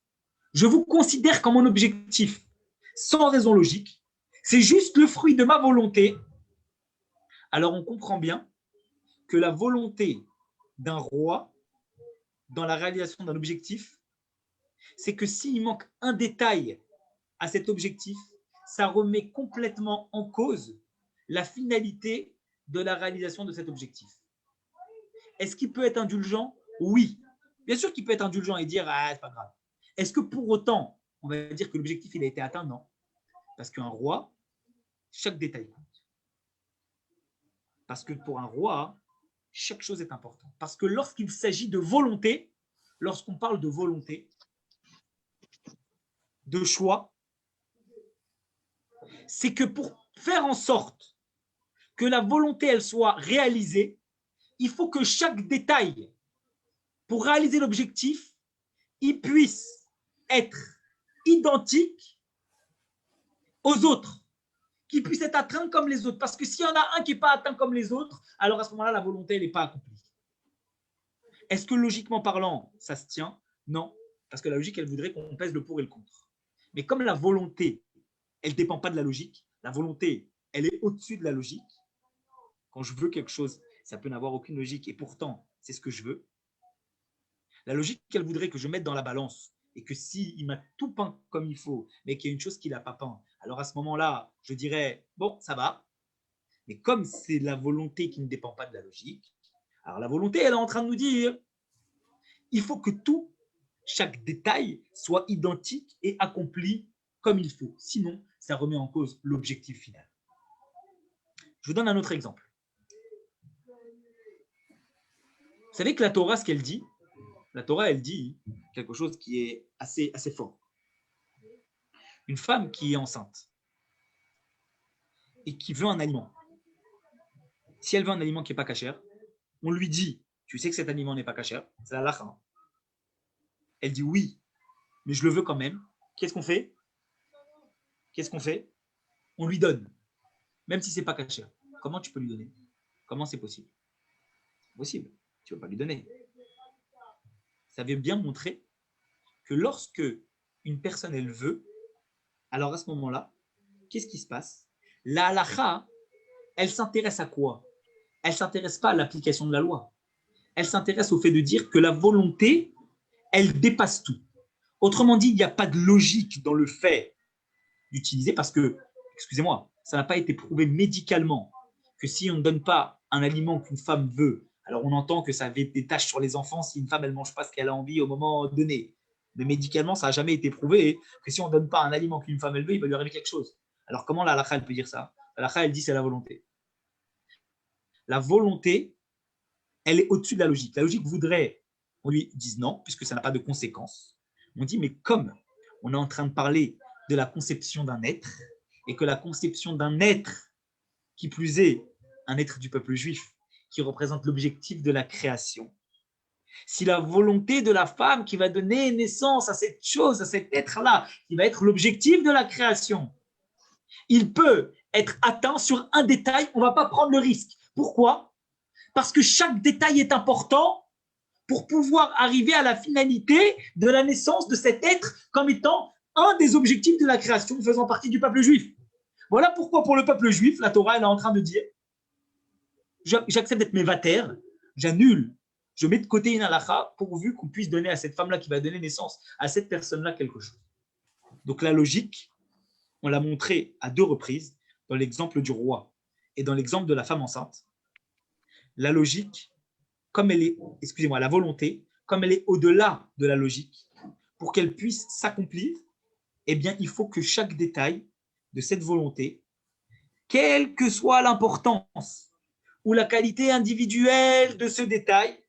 je vous considère comme mon objectif, sans raison logique, c'est juste le fruit de ma volonté, alors on comprend bien que la volonté d'un roi dans la réalisation d'un objectif, c'est que s'il manque un détail à cet objectif, ça remet complètement en cause la finalité de la réalisation de cet objectif. Est-ce qu'il peut être indulgent? Oui. Bien sûr qu'il peut être indulgent et dire « Ah, c'est pas grave ». Est-ce que pour autant, on va dire que l'objectif il a été atteint? Non. Parce qu'un roi, chaque détail compte. Parce que pour un roi, chaque chose est importante. Parce que lorsqu'il s'agit de volonté, lorsqu'on parle de volonté, de choix, c'est que pour faire en sorte que la volonté elle soit réalisée, il faut que chaque détail, pour réaliser l'objectif, il puisse être identique aux autres, qu'il puisse être atteint comme les autres. Parce que s'il y en a un qui n'est pas atteint comme les autres, alors à ce moment-là, la volonté n'est pas accomplie. Est-ce que logiquement parlant, ça se tient? Non, parce que la logique, elle voudrait qu'on pèse le pour et le contre. Mais comme la volonté, elle ne dépend pas de la logique, la volonté, elle est au-dessus de la logique. Quand je veux quelque chose, ça peut n'avoir aucune logique et pourtant, c'est ce que je veux. La logique, elle voudrait que je mette dans la balance et que s'il m'a tout peint comme il faut, mais qu'il y a une chose qu'il n'a pas peint, alors à ce moment-là, je dirais, bon, ça va. Mais comme c'est la volonté qui ne dépend pas de la logique, alors la volonté, elle est en train de nous dire, il faut que tout, chaque détail soit identique et accompli comme il faut. Sinon, ça remet en cause l'objectif final. Je vous donne un autre exemple. Vous savez que la Torah, ce qu'elle dit, la Torah, elle dit quelque chose qui est assez fort. Une femme qui est enceinte et qui veut un aliment, si elle veut un aliment qui n'est pas cachère, on lui dit, tu sais que cet aliment n'est pas cachère, c'est la lacha. Elle dit oui, mais je le veux quand même. Qu'est-ce qu'on fait? On lui donne, même si ce n'est pas cachère. Comment tu peux lui donner? Comment c'est possible? C'est possible, tu ne peux pas lui donner. Ça veut bien montrer que lorsque une personne, elle veut, alors à ce moment-là, qu'est-ce qui se passe? La halakha, elle s'intéresse à quoi? Elle ne s'intéresse pas à l'application de la loi. Elle s'intéresse au fait de dire que la volonté, elle dépasse tout. Autrement dit, il n'y a pas de logique dans le fait d'utiliser parce que, excusez-moi, ça n'a pas été prouvé médicalement que si on ne donne pas un aliment qu'une femme veut, alors on entend que ça avait des taches sur les enfants si une femme, elle ne mange pas ce qu'elle a envie au moment donné. Mais médicalement, ça n'a jamais été prouvé que si on ne donne pas un aliment qu'une femme, elle veut, il va lui arriver quelque chose. Alors comment la halakha, elle peut dire ça? La halakha, elle dit c'est la volonté. La volonté, elle est au-dessus de la logique. La logique voudrait, on lui dise non, puisque ça n'a pas de conséquences. On dit, mais comme on est en train de parler de la conception d'un être, et que la conception d'un être, qui plus est, un être du peuple juif, qui représente l'objectif de la création, si la volonté de la femme qui va donner naissance à cette chose, à cet être-là, qui va être l'objectif de la création, il peut être atteint sur un détail, on ne va pas prendre le risque. Pourquoi? Parce que chaque détail est important pour pouvoir arriver à la finalité de la naissance de cet être comme étant un des objectifs de la création faisant partie du peuple juif. Voilà pourquoi pour le peuple juif, la Torah elle est en train de dire j'accepte d'être mévater, j'annule, je mets de côté une halakha pourvu qu'on puisse donner à cette femme-là qui va donner naissance à cette personne-là quelque chose. Donc la logique, on l'a montré à 2 reprises dans l'exemple du roi et dans l'exemple de la femme enceinte. La logique, comme elle est, la volonté, comme elle est au-delà de la logique, pour qu'elle puisse s'accomplir, eh bien, il faut que chaque détail de cette volonté, quelle que soit l'importance ou la qualité individuelle de ce détail,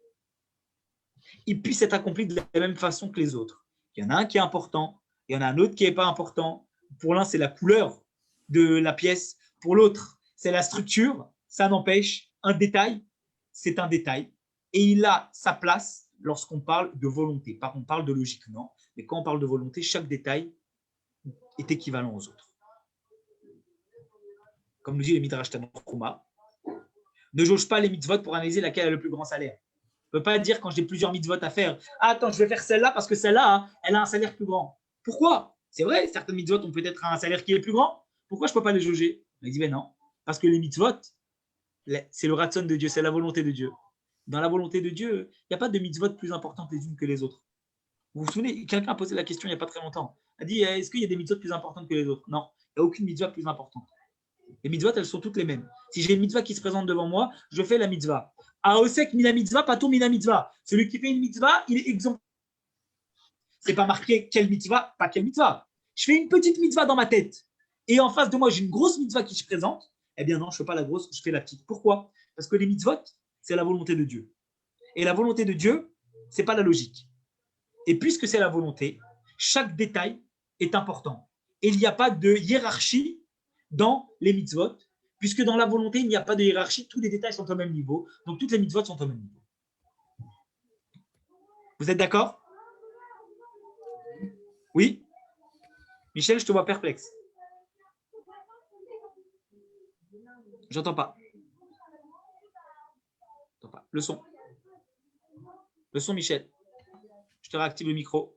il puisse être accompli de la même façon que les autres. Il y en a un qui est important, il y en a un autre qui n'est pas important. Pour l'un, c'est la couleur de la pièce. Pour l'autre, c'est la structure. Ça n'empêche, un détail, c'est un détail. Et il a sa place lorsqu'on parle de volonté. Pas qu'on parle de logique, non. Mais quand on parle de volonté, chaque détail est équivalent aux autres. Comme nous dit le Midrash Tanchuma, ne jauge pas les mitzvot pour analyser laquelle a le plus grand salaire. On ne peut pas dire quand j'ai plusieurs mitzvot à faire, ah, attends, je vais faire celle-là parce que celle-là, elle a un salaire plus grand. Pourquoi? C'est vrai, certaines mitzvot ont peut-être un salaire qui est plus grand. Pourquoi je ne peux pas les jauger? Il dit, ben non, parce que les mitzvot, c'est le ratson de Dieu, c'est la volonté de Dieu. Dans la volonté de Dieu, il n'y a pas de mitzvot plus importantes les unes que les autres. Vous vous souvenez, quelqu'un a posé la question il n'y a pas très longtemps. Il a dit, est-ce qu'il y a des mitzvot plus importantes que les autres? Non, il n'y a aucune mitzvah plus importante. Les mitzvot, elles sont toutes les mêmes. Si j'ai une mitzvah qui se présente devant moi, je fais la mitzvah. Aosek mina mitzvah, patou mina mitzvah. Celui qui fait une mitzvah, il est exempt. c'est pas marqué quelle mitzvah, pas quelle mitzvah. Je fais une petite mitzvah dans ma tête et en face de moi, j'ai une grosse mitzvah qui se présente. Eh bien non, je ne fais pas la grosse, je fais la petite. Pourquoi? Parce que les mitzvot, c'est la volonté de Dieu. Et la volonté de Dieu, ce n'est pas la logique. Et puisque c'est la volonté, chaque détail est important. Et il n'y a pas de hiérarchie dans les mitzvot, puisque dans la volonté, il n'y a pas de hiérarchie, tous les détails sont au même niveau, donc toutes les mitzvot sont au même niveau. Vous êtes d'accord? Oui? Michel, je te vois perplexe. J'entends pas. Le son. Le son, Michel. Je te réactive le micro.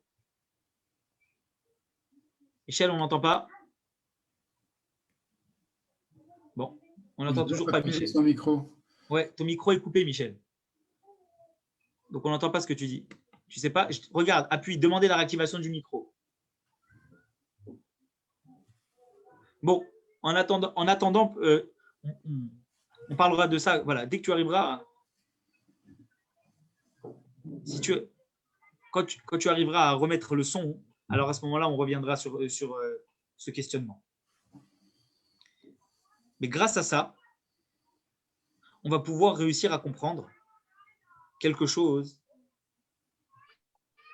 Michel, on n'entend pas? Bon, on n'entend toujours pas Michel. Son micro. Ouais, ton micro est coupé, Michel. Donc, on n'entend pas ce que tu dis. Tu sais pas? Regarde, appuie, demandez la réactivation du micro. Bon, en attendant on parlera de ça. Voilà, dès que tu arriveras, quand tu arriveras à remettre le son, alors à ce moment-là, on reviendra sur ce questionnement. Mais grâce à ça, on va pouvoir réussir à comprendre quelque chose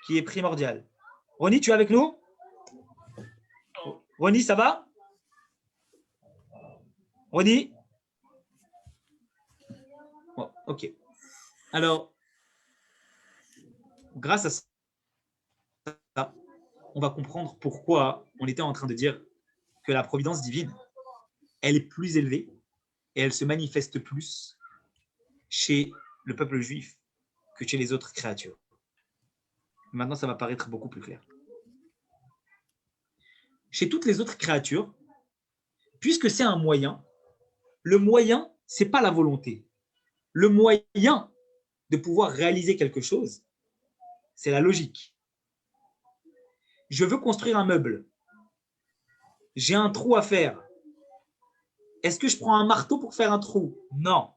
qui est primordial. Ronnie, tu es avec nous? Ronnie, ça va? Ronnie? Bon, ok. Alors, grâce à ça, on va comprendre pourquoi on était en train de dire que la providence divine, elle est plus élevée et elle se manifeste plus chez le peuple juif que chez les autres créatures. Maintenant, ça va paraître beaucoup plus clair. Chez toutes les autres créatures, puisque c'est un moyen, le moyen, ce n'est pas la volonté. Le moyen de pouvoir réaliser quelque chose, c'est la logique. Je veux construire un meuble. J'ai un trou à faire. Est-ce que je prends un marteau pour faire un trou? Non.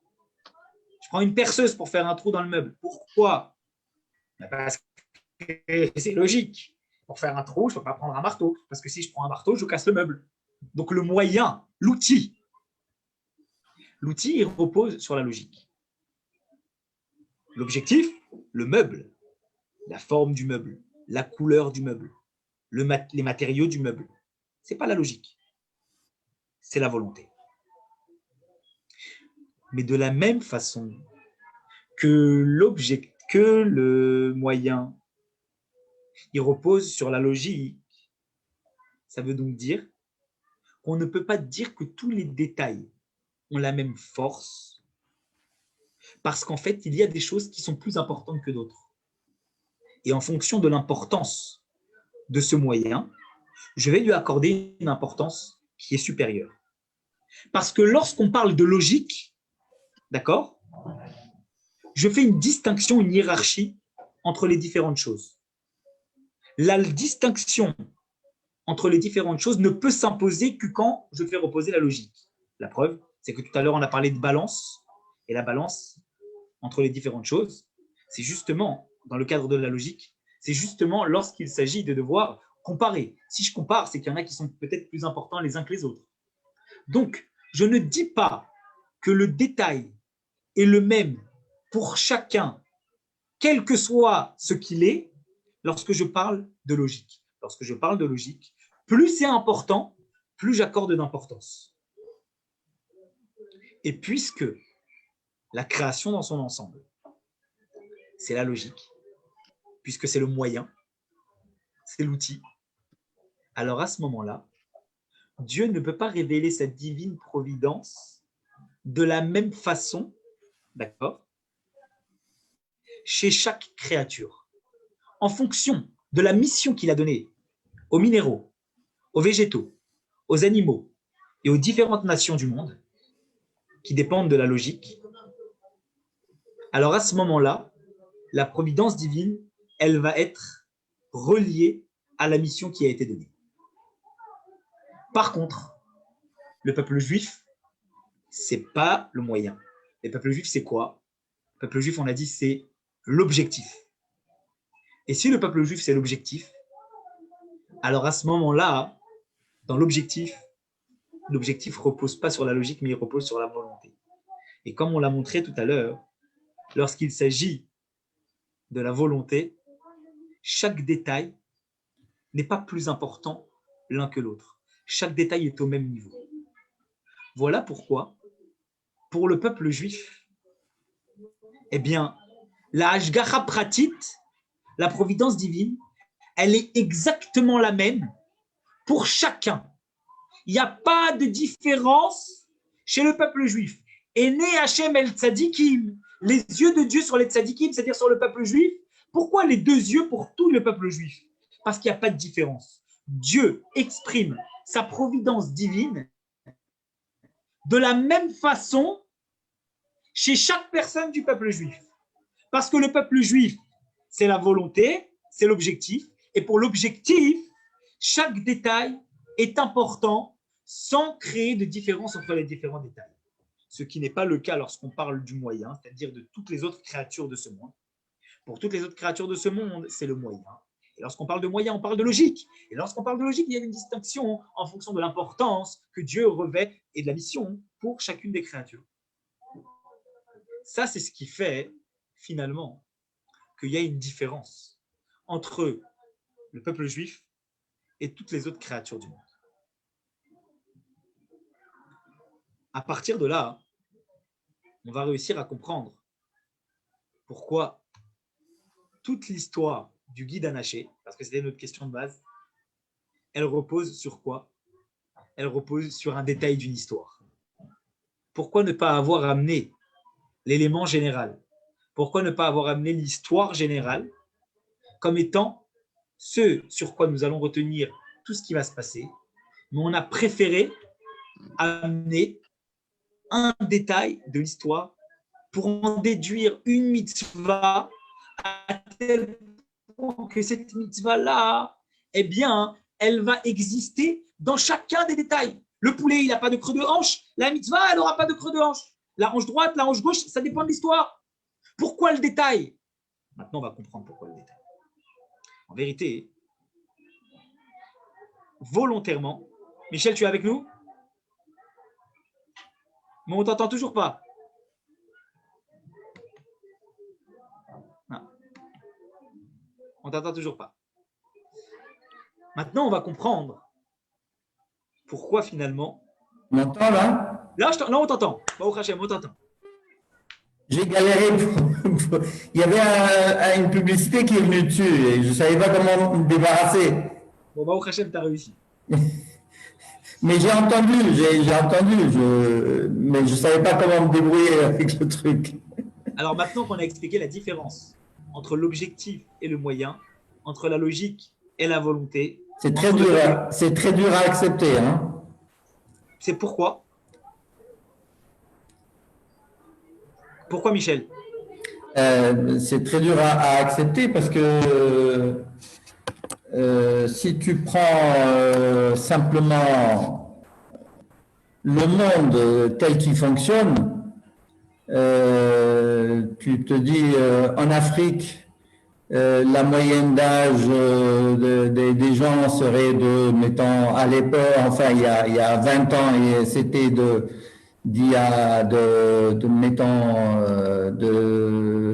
Je prends une perceuse pour faire un trou dans le meuble. Pourquoi? Parce que c'est logique. Pour faire un trou, je ne peux pas prendre un marteau. Parce que si je prends un marteau, je casse le meuble. Donc le moyen, l'outil, il repose sur la logique. L'objectif, le meuble, la forme du meuble, la couleur du meuble, les matériaux du meuble. Ce n'est pas la logique. C'est la volonté. Mais de la même façon que le moyen, il repose sur la logique, ça veut donc dire qu'on ne peut pas dire que tous les détails ont la même force, parce qu'en fait, il y a des choses qui sont plus importantes que d'autres. Et en fonction de l'importance de ce moyen, je vais lui accorder une importance qui est supérieure. Parce que lorsqu'on parle de logique, d'accord, je fais une distinction, une hiérarchie entre les différentes choses. La distinction entre les différentes choses ne peut s'imposer que quand je fais reposer la logique. La preuve, c'est que tout à l'heure, on a parlé de balance, et la balance entre les différentes choses, c'est justement, dans le cadre de la logique, c'est justement lorsqu'il s'agit de devoir comparer. Si je compare, c'est qu'il y en a qui sont peut-être plus importants les uns que les autres. Donc, je ne dis pas que le détail est le même pour chacun, quel que soit ce qu'il est, lorsque je parle de logique. Lorsque je parle de logique, plus c'est important, plus j'accorde d'importance. Et puisque la création dans son ensemble, c'est la logique, puisque c'est le moyen, c'est l'outil, alors à ce moment-là, Dieu ne peut pas révéler sa divine providence de la même façon, d'accord, chez chaque créature, en fonction de la mission qu'il a donnée aux minéraux, aux végétaux, aux animaux et aux différentes nations du monde qui dépendent de la logique. Alors à ce moment-là, la providence divine, elle va être reliée à la mission qui a été donnée. Par contre, le peuple juif, c'est pas le moyen. Le peuple juif, c'est quoi? Le peuple juif, on a dit, c'est l'objectif. Et si le peuple juif, c'est l'objectif, alors à ce moment-là, dans l'objectif ne repose pas sur la logique, mais il repose sur la volonté. Et comme on l'a montré tout à l'heure, lorsqu'il s'agit de la volonté, chaque détail n'est pas plus important l'un que l'autre. Chaque détail est au même niveau. Voilà pourquoi, pour le peuple juif, eh bien, la Hashgacha Pratit, la providence divine, elle est exactement la même pour chacun. Il n'y a pas de différence chez le peuple juif. Et né Hachem el Tzadikim, les yeux de Dieu sur les Tzadikim, c'est-à-dire sur le peuple juif. Pourquoi les deux yeux pour tout le peuple juif? Parce qu'il n'y a pas de différence. Dieu exprime sa providence divine de la même façon chez chaque personne du peuple juif. Parce que le peuple juif, c'est la volonté, c'est l'objectif. Et pour l'objectif, chaque détail est important sans créer de différence entre les différents détails. Ce qui n'est pas le cas lorsqu'on parle du moyen, c'est-à-dire de toutes les autres créatures de ce monde. Pour toutes les autres créatures de ce monde, c'est le moyen. Et lorsqu'on parle de moyen, on parle de logique. Et lorsqu'on parle de logique, il y a une distinction en fonction de l'importance que Dieu revêt et de la mission pour chacune des créatures. Ça, c'est ce qui fait, finalement, qu'il y a une différence entre le peuple juif et toutes les autres créatures du monde. À partir de là, on va réussir à comprendre pourquoi toute l'histoire du guide Anaché, parce que c'était notre question de base, elle repose sur quoi? Elle repose sur un détail d'une histoire. Pourquoi ne pas avoir amené l'élément général? Pourquoi ne pas avoir amené l'histoire générale comme étant ce sur quoi nous allons retenir tout ce qui va se passer, mais on a préféré amener un détail de l'histoire pour en déduire une mitzvah à tel point que cette mitzvah-là, eh bien, elle va exister dans chacun des détails. Le poulet, il n'a pas de creux de hanche. La mitzvah, elle n'aura pas de creux de hanche. La hanche droite, la hanche gauche, ça dépend de l'histoire. Pourquoi le détail? Maintenant, on va comprendre pourquoi le détail. En vérité, volontairement, Michel, tu es avec nous? Mais on ne t'entend toujours pas. Non. On ne t'entend toujours pas. Maintenant, on va comprendre pourquoi finalement. On m'entend là? Là, non, on t'entend. Baruch Hashem, on t'entend. J'ai galéré. Il y avait une publicité qui est venue dessus et je ne savais pas comment me débarrasser. Bon, Baruch Hashem, tu as réussi. Mais j'ai entendu, mais je ne savais pas comment me débrouiller avec le truc. Alors maintenant qu'on a expliqué la différence entre l'objectif et le moyen, entre la logique et la volonté. C'est très dur à accepter. Hein. C'est pourquoi? Pourquoi, Michel? C'est très dur à accepter parce que si tu prends simplement le monde tel qu'il fonctionne, tu te dis en Afrique, la moyenne d'âge des gens serait de, mettons, à l'époque, enfin il y a 20 ans, et c'était de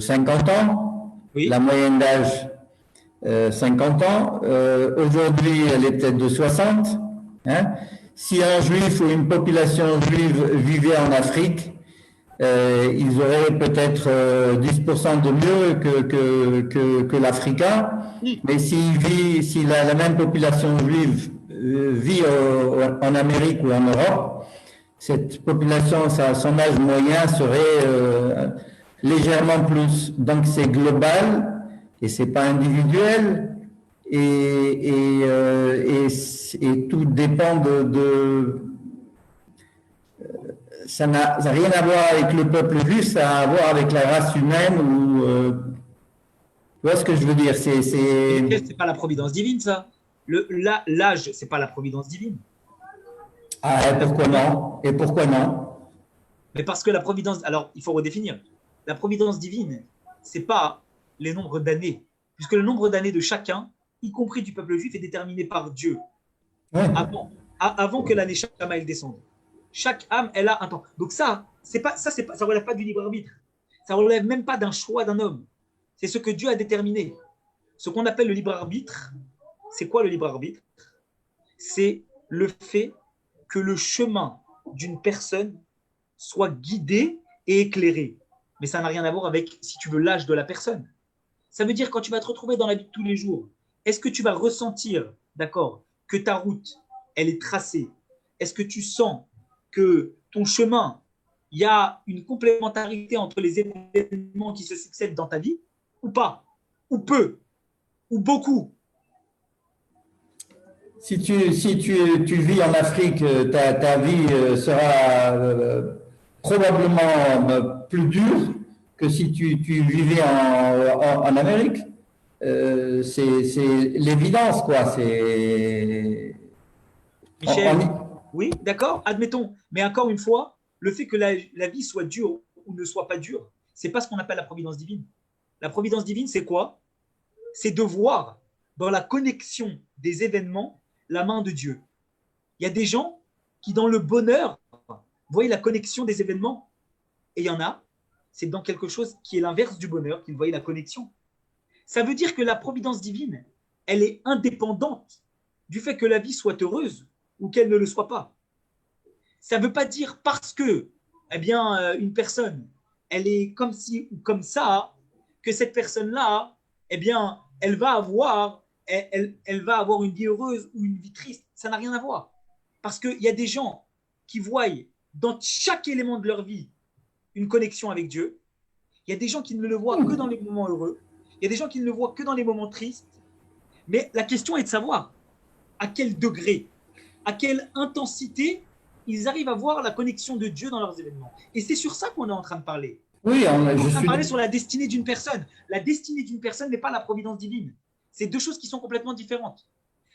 50 ans, oui. La moyenne d'âge 50 ans. Aujourd'hui, elle est peut-être de 60. Hein. Si un juif ou une population juive vivait en Afrique, ils auraient peut-être 10% de mieux que l'Africain. Mais si la même population juive vit en Amérique ou en Europe, cette population, son âge moyen serait légèrement plus. Donc c'est global et c'est pas individuel et tout dépend de ça n'a rien à voir avec le peuple juif, ça a à voir avec la race humaine ou tu vois ce que je veux dire, c'est pas la providence divine, ça. L'âge, c'est pas la providence divine. Ah, et pourquoi non? Et pourquoi non? Mais parce que la providence, alors il faut redéfinir. La providence divine, c'est pas les nombres d'années, puisque le nombre d'années de chacun y compris du peuple juif, est déterminée par Dieu Ouais. avant que la Neshama elle descende. Chaque âme, elle a un temps. Donc ça relève pas du libre arbitre. Ça relève même pas d'un choix d'un homme. C'est ce que Dieu a déterminé. Ce qu'on appelle le libre arbitre, c'est quoi le libre arbitre? C'est le fait que le chemin d'une personne soit guidé et éclairé. Mais ça n'a rien à voir avec, si tu veux, l'âge de la personne. Ça veut dire quand tu vas te retrouver dans la vie de tous les jours, est-ce que tu vas ressentir, d'accord, que ta route, elle est tracée? Est-ce que tu sens que ton chemin, il y a une complémentarité entre les événements qui se succèdent dans ta vie ou pas? Ou peu? Ou beaucoup? Si tu vis en Afrique, ta vie sera probablement plus dure que si tu vivais en Amérique. C'est l'évidence, quoi. Michel, oui, d'accord, admettons. Mais encore une fois, le fait que la vie soit dure ou ne soit pas dure, c'est pas ce qu'on appelle la providence divine. La providence divine, c'est quoi? C'est de voir dans la connexion des événements la main de Dieu. Il y a des gens qui, dans le bonheur, voient la connexion des événements. Et il y en a, c'est dans quelque chose qui est l'inverse du bonheur qu'ils voient la connexion. Ça veut dire que la providence divine, elle est indépendante du fait que la vie soit heureuse ou qu'elle ne le soit pas. Ça ne veut pas dire parce que une personne, elle est comme ci ou comme ça, que cette personne-là, elle va avoir une vie heureuse ou une vie triste. Ça n'a rien à voir. Parce qu'il y a des gens qui voient dans chaque élément de leur vie une connexion avec Dieu. Il y a des gens qui ne le voient que dans les moments heureux. Il y a des gens qui ne le voient que dans les moments tristes. Mais la question est de savoir à quel degré, à quelle intensité ils arrivent à voir la connexion de Dieu dans leurs événements. Et c'est sur ça qu'on est en train de parler. Oui, on est en train de parler sur la destinée d'une personne. La destinée d'une personne n'est pas la providence divine. C'est deux choses qui sont complètement différentes.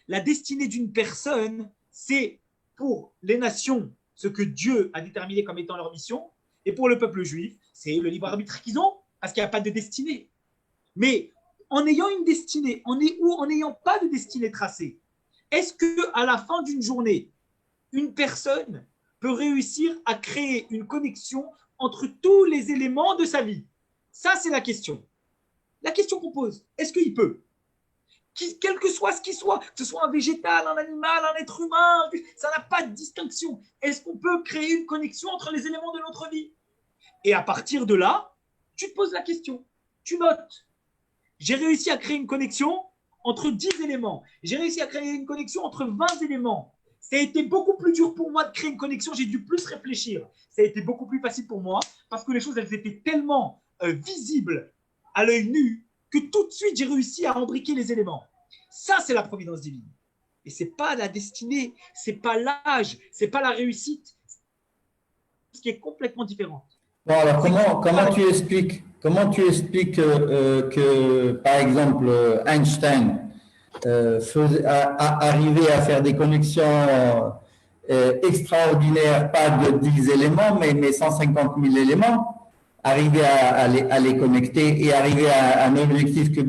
La destinée d'une personne, c'est pour les nations ce que Dieu a déterminé comme étant leur mission. Et pour le peuple juif, c'est le libre arbitre qu'ils ont, parce qu'il n'y a pas de destinée. Mais en ayant une destinée, en n'ayant pas de destinée tracée, est-ce qu'à la fin d'une journée, une personne peut réussir à créer une connexion entre tous les éléments de sa vie? Ça, c'est la question. La question qu'on pose, est-ce qu'il peut? Quel que soit ce qu'il soit, que ce soit un végétal, un animal, un être humain, ça n'a pas de distinction. Est-ce qu'on peut créer une connexion entre les éléments de notre vie? Et à partir de là, tu te poses la question, tu notes. J'ai réussi à créer une connexion entre 10 éléments. J'ai réussi à créer une connexion entre 20 éléments. Ça a été beaucoup plus dur pour moi de créer une connexion. J'ai dû plus réfléchir. Ça a été beaucoup plus facile pour moi parce que les choses, elles étaient tellement visibles à l'œil nu que tout de suite, j'ai réussi à embriquer les éléments. Ça, c'est la providence divine. Et ce n'est pas la destinée, ce n'est pas l'âge, ce n'est pas la réussite. Ce qui est complètement différent. Bon, alors comment tu expliques que, par exemple, Einstein arrivait à faire des connexions extraordinaires, pas de 10 éléments, mais 150 000 éléments, arriver à les connecter et arriver à un objectif que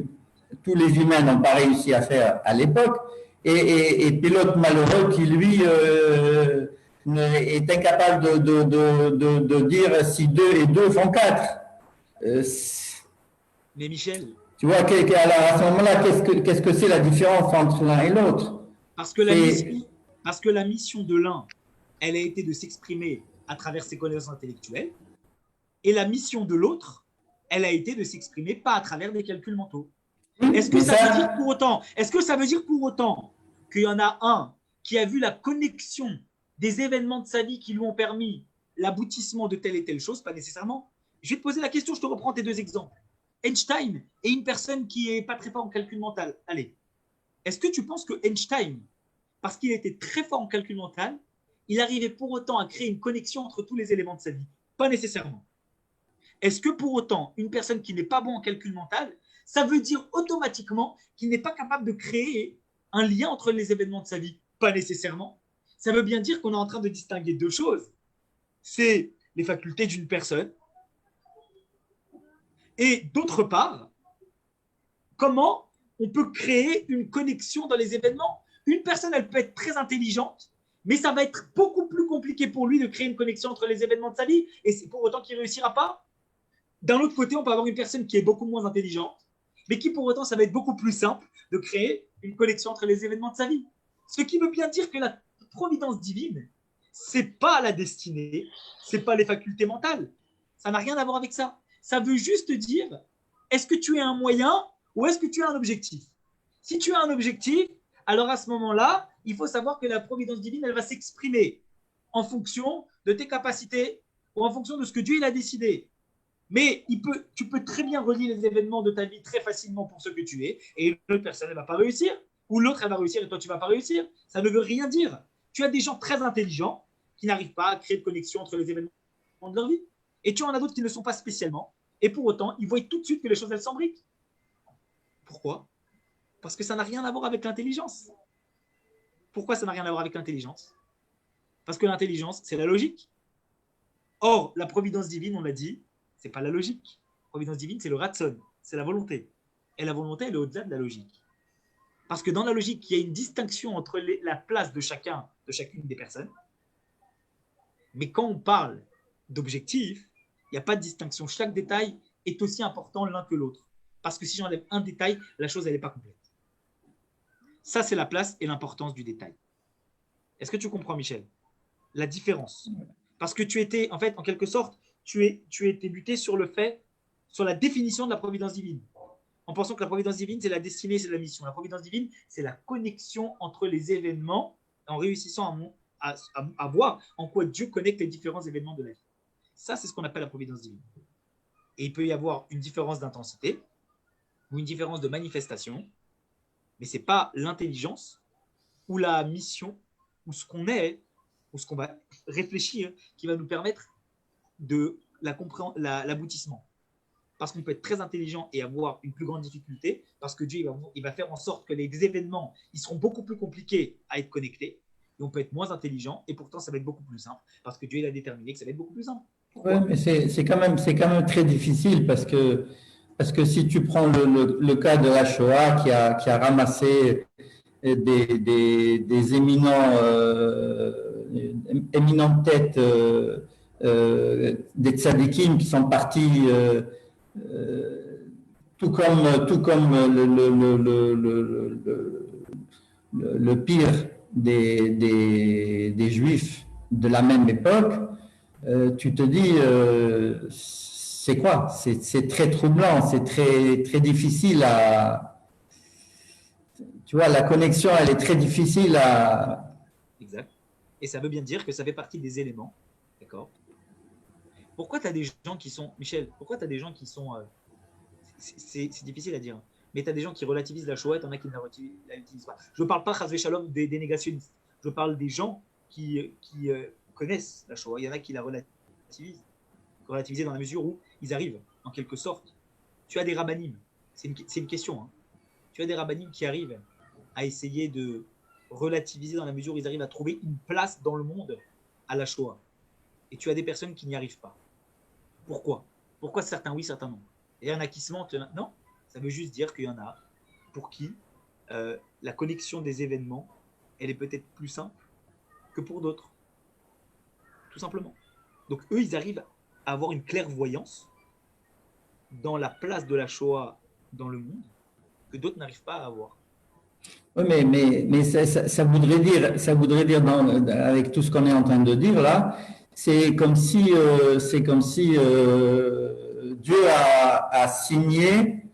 tous les humains n'ont pas réussi à faire à l'époque, et pilote malheureux qui, lui, est incapable de dire si 2 et 2 font 4. Mais Michel, tu vois, à ce moment-là, qu'est-ce que c'est la différence entre l'un et l'autre? Parce que la mission de l'un, elle a été de s'exprimer à travers ses connaissances intellectuelles, et la mission de l'autre, elle a été de s'exprimer pas à travers des calculs mentaux. Est-ce que ça veut dire pour autant qu'il y en a un qui a vu la connexion des événements de sa vie qui lui ont permis l'aboutissement de telle et telle chose? Pas nécessairement. Je vais te poser la question, je te reprends tes 2 exemples. Einstein est une personne qui n'est pas très fort en calcul mental. Allez, est-ce que tu penses que Einstein, parce qu'il était très fort en calcul mental, il arrivait pour autant à créer une connexion entre tous les éléments de sa vie? Pas nécessairement. Est-ce que pour autant, une personne qui n'est pas bon en calcul mental, ça veut dire automatiquement qu'il n'est pas capable de créer un lien entre les événements de sa vie? Pas nécessairement. Ça veut bien dire qu'on est en train de distinguer 2 choses. C'est les facultés d'une personne et d'autre part, comment on peut créer une connexion dans les événements. Une personne, elle peut être très intelligente, mais ça va être beaucoup plus compliqué pour lui de créer une connexion entre les événements de sa vie, et c'est pour autant qu'il ne réussira pas. D'un autre côté, on peut avoir une personne qui est beaucoup moins intelligente, mais qui pour autant, ça va être beaucoup plus simple de créer une connexion entre les événements de sa vie. Ce qui veut bien dire que la providence divine, ce n'est pas la destinée, ce n'est pas les facultés mentales. Ça n'a rien à voir avec ça. Ça veut juste dire, est-ce que tu es un moyen ou est-ce que tu as un objectif? Si tu as un objectif, alors à ce moment-là, il faut savoir que la providence divine, elle va s'exprimer en fonction de tes capacités ou en fonction de ce que Dieu il a décidé. Mais tu peux très bien relier les événements de ta vie très facilement pour ce que tu es, et l'autre personne ne va pas réussir, ou l'autre elle va réussir et toi tu ne vas pas réussir. Ça ne veut rien dire. Tu as des gens très intelligents qui n'arrivent pas à créer de connexion entre les événements de leur vie, et tu en as d'autres qui ne le sont pas spécialement, et pour autant, ils voient tout de suite que les choses elles s'embriquent. Pourquoi? Parce que ça n'a rien à voir avec l'intelligence. Pourquoi ça n'a rien à voir avec l'intelligence? Parce que l'intelligence, c'est la logique. Or, la providence divine, on l'a dit, c'est pas la logique. La providence divine, c'est le ratson, c'est la volonté. Et la volonté, elle est au-delà de la logique. Parce que dans la logique, il y a une distinction entre la place de chacune des personnes. Mais quand on parle d'objectif, il n'y a pas de distinction. Chaque détail est aussi important l'un que l'autre. Parce que si j'enlève un détail, la chose, elle n'est pas complète. Ça, c'est la place et l'importance du détail. Est-ce que tu comprends, Michel? La différence. Parce que tu étais, en fait, en quelque sorte, tu étais buté sur la définition de la providence divine. En pensant que la providence divine, c'est la destinée, c'est la mission. La providence divine, c'est la connexion entre les événements en réussissant à voir en quoi Dieu connecte les différents événements de la vie. Ça, c'est ce qu'on appelle la providence divine. Et il peut y avoir une différence d'intensité ou une différence de manifestation, mais ce n'est pas l'intelligence ou la mission ou ce qu'on est ou ce qu'on va réfléchir qui va nous permettre de l'aboutissement. Parce qu'on peut être très intelligent et avoir une plus grande difficulté, parce que Dieu il va faire en sorte que les événements ils seront beaucoup plus compliqués à être connectés, et on peut être moins intelligent, et pourtant ça va être beaucoup plus simple, parce que Dieu il a déterminé que ça va être beaucoup plus simple. Oui, mais c'est quand même très difficile, parce que si tu prends le cas de la Shoah qui a ramassé des éminentes têtes des tzadikim qui sont partis tout comme le pire des Juifs de la même époque, tu te dis, c'est quoi? C'est très troublant, c'est très difficile à... Tu vois, la connexion, elle est très difficile à... Exact. Et ça veut bien dire que ça fait partie des éléments. D'accord? Pourquoi tu as des gens qui sont... Michel, pourquoi tu as des gens qui sont... c'est difficile à dire. Mais tu as des gens qui relativisent la Shoah, tu en as qui ne la relativisent pas. Je ne parle pas, Chazvé Shalom, des négationnistes. Je parle des gens qui connaissent la Shoah. Il y en a qui la relativisent. Relativiser dans la mesure où ils arrivent, en quelque sorte. Tu as des rabbinim. C'est une question. Hein. Tu as des rabbinim qui arrivent à essayer de relativiser dans la mesure où ils arrivent à trouver une place dans le monde à la Shoah. Et tu as des personnes qui n'y arrivent pas. Pourquoi? Pourquoi certains oui, certains non? Et il y en a qui se mentent. Non, ça veut juste dire qu'il y en a pour qui la connexion des événements, elle est peut-être plus simple que pour d'autres. Tout simplement. Donc eux, ils arrivent à avoir une clairvoyance dans la place de la Shoah dans le monde que d'autres n'arrivent pas à avoir. Oui, mais ça voudrait dire avec tout ce qu'on est en train de dire là, c'est comme si Dieu a signé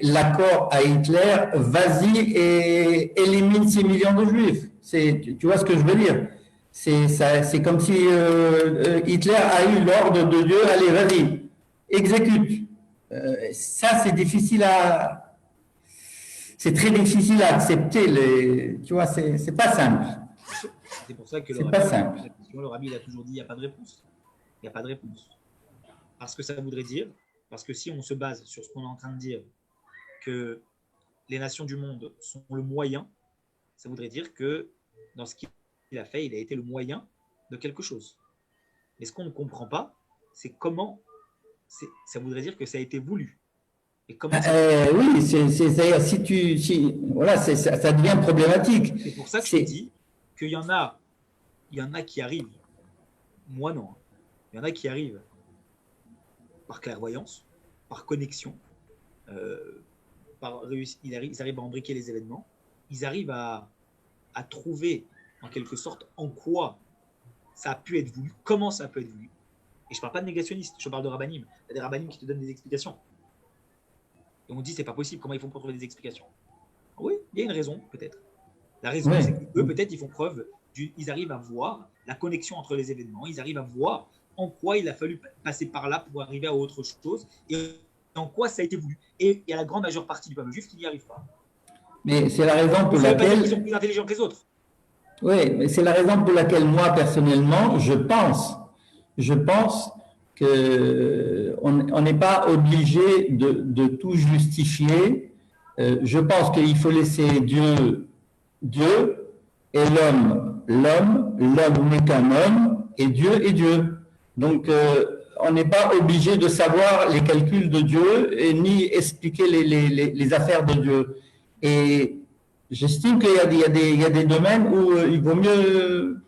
l'accord à Hitler, vas-y et élimine 6 millions de juifs. Tu vois ce que je veux dire? C'est comme si Hitler a eu l'ordre de Dieu, allez, vas-y, exécute. Ça, c'est très difficile à accepter. Tu vois, c'est pas simple. C'est pour ça que le rabbi il a toujours dit il n'y a pas de réponse. Il n'y a pas de réponse. Parce que ça voudrait dire, parce que si on se base sur ce qu'on est en train de dire, que les nations du monde sont le moyen, ça voudrait dire que dans ce qu'il a fait, il a été le moyen de quelque chose. Mais ce qu'on ne comprend pas, c'est comment, ça voudrait dire que ça a été voulu. Et comment ça Oui, c'est-à-dire voilà, ça devient problématique. C'est pour ça que je te dis qu'il y en a qui arrivent. Moi, non. Il y en a qui arrivent par clairvoyance, par connexion, ils arrivent à embriquer les événements, ils arrivent à trouver en quelque sorte en quoi ça a pu être voulu, comment ça a pu être voulu. Et je ne parle pas de négationnistes, je parle de rabbinim. Il y a des rabbinim qui te donnent des explications. Et on dit c'est pas possible, comment ils font pour trouver des explications? Oui, il y a une raison, peut-être. La raison, c'est qu'eux, peut-être, ils font preuve, ils arrivent à voir la connexion entre les événements, ils arrivent à voir en quoi il a fallu passer par là pour arriver à autre chose, et en quoi ça a été voulu. Et il y a la grande majeure partie du peuple juif qui n'y arrive pas. Mais c'est la raison pour Ça veut pas dire laquelle… qu'ils sont plus intelligents que les autres. Oui, mais c'est la raison pour laquelle moi, personnellement, je pense qu'on n'est pas obligé de tout justifier. Je pense qu'il faut laisser Dieu, et l'homme n'est qu'un homme, et Dieu est Dieu. Donc, on n'est pas obligé de savoir les calculs de Dieu et ni expliquer les affaires de Dieu. Et j'estime qu'il y a des domaines où il vaut mieux…